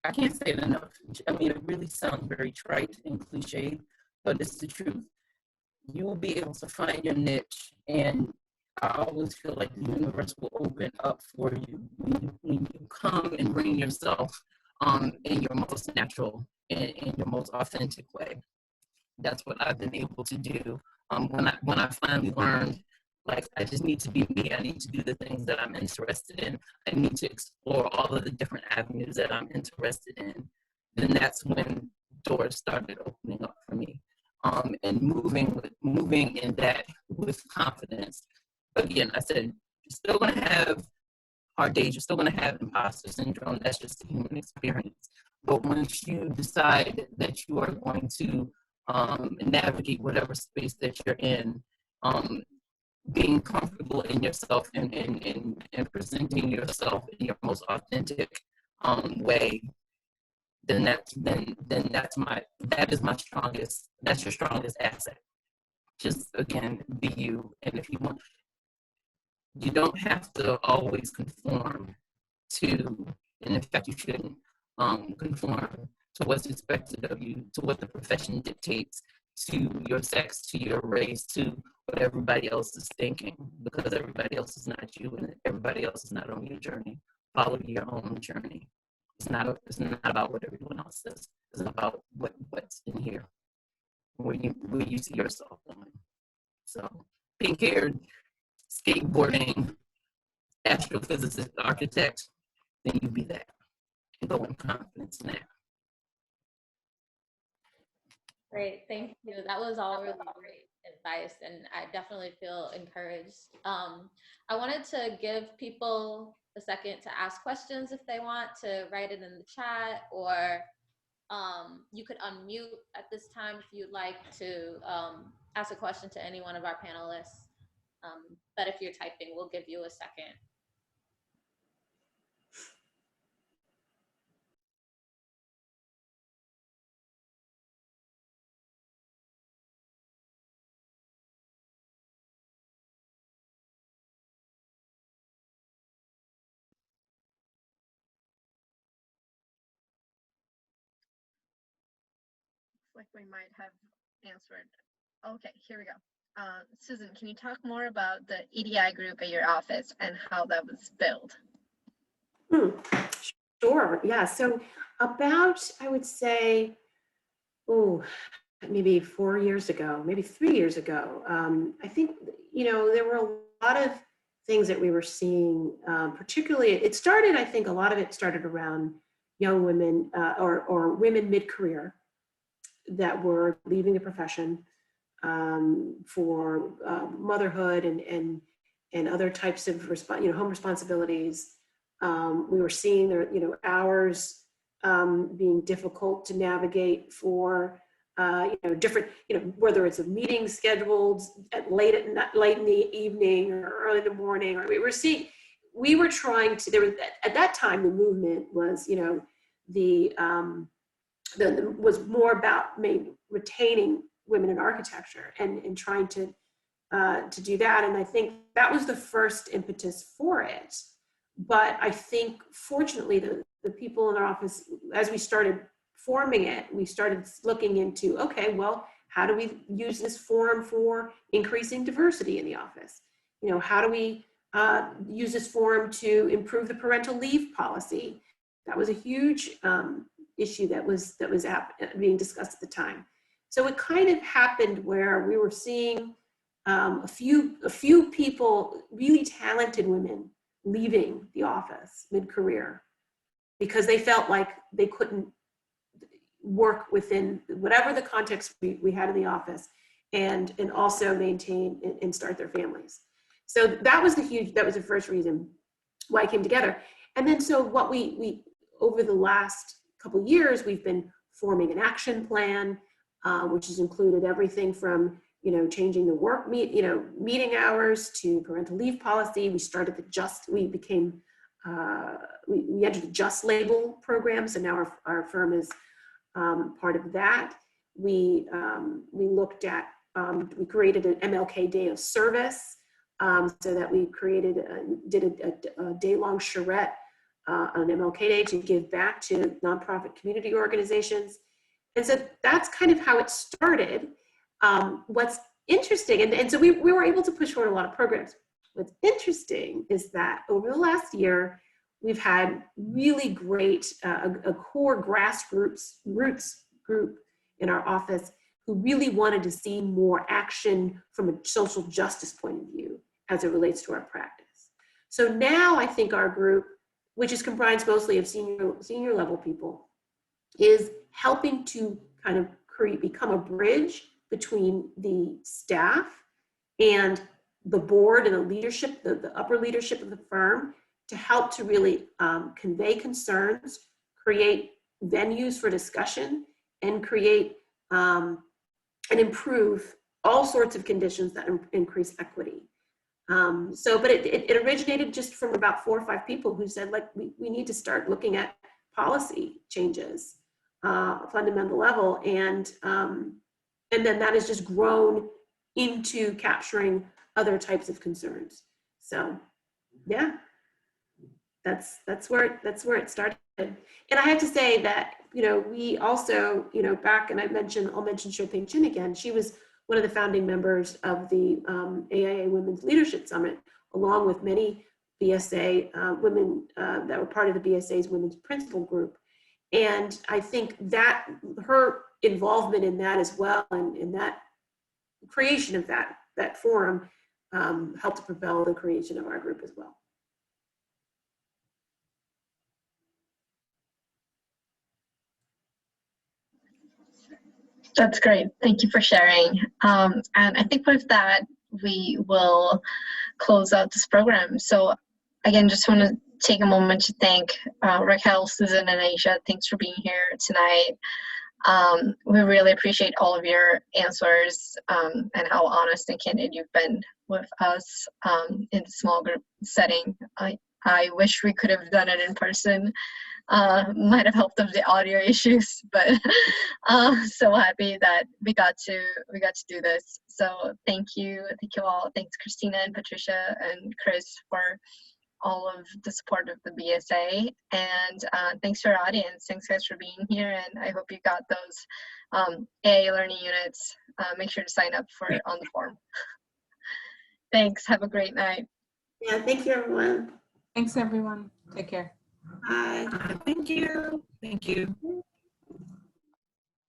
I can't say it enough. I mean, it really sounds very trite and cliche, but it's the truth. You will be able to find your niche, and I always feel like the universe will open up for you when you come and bring yourself in your most natural and in your most authentic way. That's what I've been able to do. When I finally learned, like, I just need to be me. I need to do the things that I'm interested in. I need to explore all of the different avenues that I'm interested in. Then that's when doors started opening up for me. And moving in that with confidence. But again, I said, you're still going to have hard days. You're still going to have imposter syndrome. That's just a human experience. But once you decide that you are going to navigate whatever space that you're in, being comfortable in yourself and presenting yourself in your most authentic way, that's your strongest asset. Just again, be you. And if you want, you don't have to always conform to, and in fact you shouldn't conform to what's expected of you, to what the profession dictates, to your sex, to your race, to what everybody else is thinking, because everybody else is not you and everybody else is not on your journey. Follow your own journey. It's not about what everyone else says. It's about what's in here, where you see yourself going. So, pink-haired, skateboarding, astrophysicist, architect, then you be that. And go in confidence in that. Great, thank you. That was all really great advice, and I definitely feel encouraged. I wanted to give people a second to ask questions if they want to write it in the chat, or you could unmute at this time if you'd like to ask a question to any one of our panelists. But if you're typing, we'll give you a second. Like we might have answered. Okay, here we go. Susan, can you talk more about the EDI group at your office and how that was built? Sure, yeah. So about, I would say, maybe 4 years ago, maybe 3 years ago, I think, there were a lot of things that we were seeing, particularly, I think a lot of it started around young women or women mid-career that were leaving the profession for motherhood and other types of home responsibilities. We were seeing their hours being difficult to navigate for different, whether it's a meeting scheduled late in the evening or early in the morning, or we were trying to, at that time the movement was, was more about maybe retaining women in architecture and trying to do that. And I think that was the first impetus for it. But I think fortunately the people in our office, as we started forming it, we started looking into, okay, well, how do we use this forum for increasing diversity in the office? How do we use this forum to improve the parental leave policy? That was a huge issue that was being discussed at the time. So it kind of happened where we were seeing a few people, really talented women, leaving the office mid-career because they felt like they couldn't work within whatever the context we had in the office and also maintain and start their families. So that was the first reason why it came together. And then so what we over the last couple of years, we've been forming an action plan, which has included everything from changing the meeting hours to parental leave policy. We started we entered the JUST label program, so now our firm is part of that. We looked at, we created an MLK Day of Service, so that we did a day-long charrette on MLK Day to give back to nonprofit community organizations. And so that's kind of how it started. What's interesting, and so we were able to push forward a lot of programs. What's interesting is that over the last year, we've had really great, a core grassroots group in our office who really wanted to see more action from a social justice point of view as it relates to our practice. So now I think our group, which is comprised mostly of senior level people, is helping to kind of become a bridge between the staff and the board and the leadership, the upper leadership of the firm, to help to really convey concerns, create venues for discussion, and create and improve all sorts of conditions that increase equity. But it originated just from about 4 or 5 people who said, like, we need to start looking at policy changes, fundamental level, and then that has just grown into capturing other types of concerns. So, yeah, that's where it started. And I have to say that we also back, and I'll mention Shoping Chin again. She was one of the founding members of the AIA Women's Leadership Summit, along with many BSA women that were part of the BSA's Women's Principal Group. And I think that her involvement in that as well, and in that creation of that forum, helped to propel the creation of our group as well. That's great. Thank you for sharing. And I think with that, we will close out this program. So again, just want to take a moment to thank Racquel, Susan, and Aisha. Thanks for being here tonight. We really appreciate all of your answers and how honest and candid you've been with us in the small group setting. I wish we could have done it in person. Might have helped with the audio issues, but so happy that we got to do this. So thank you all. Thanks Christina and Patricia and Chris for all of the support of the BSA, and thanks to our audience. Thanks guys for being here, and I hope you got those AA learning units. Make sure to sign up on the form. Thanks. Have a great night. Yeah, thank you everyone. Thanks everyone. Take care. Bye. Thank you. Thank you.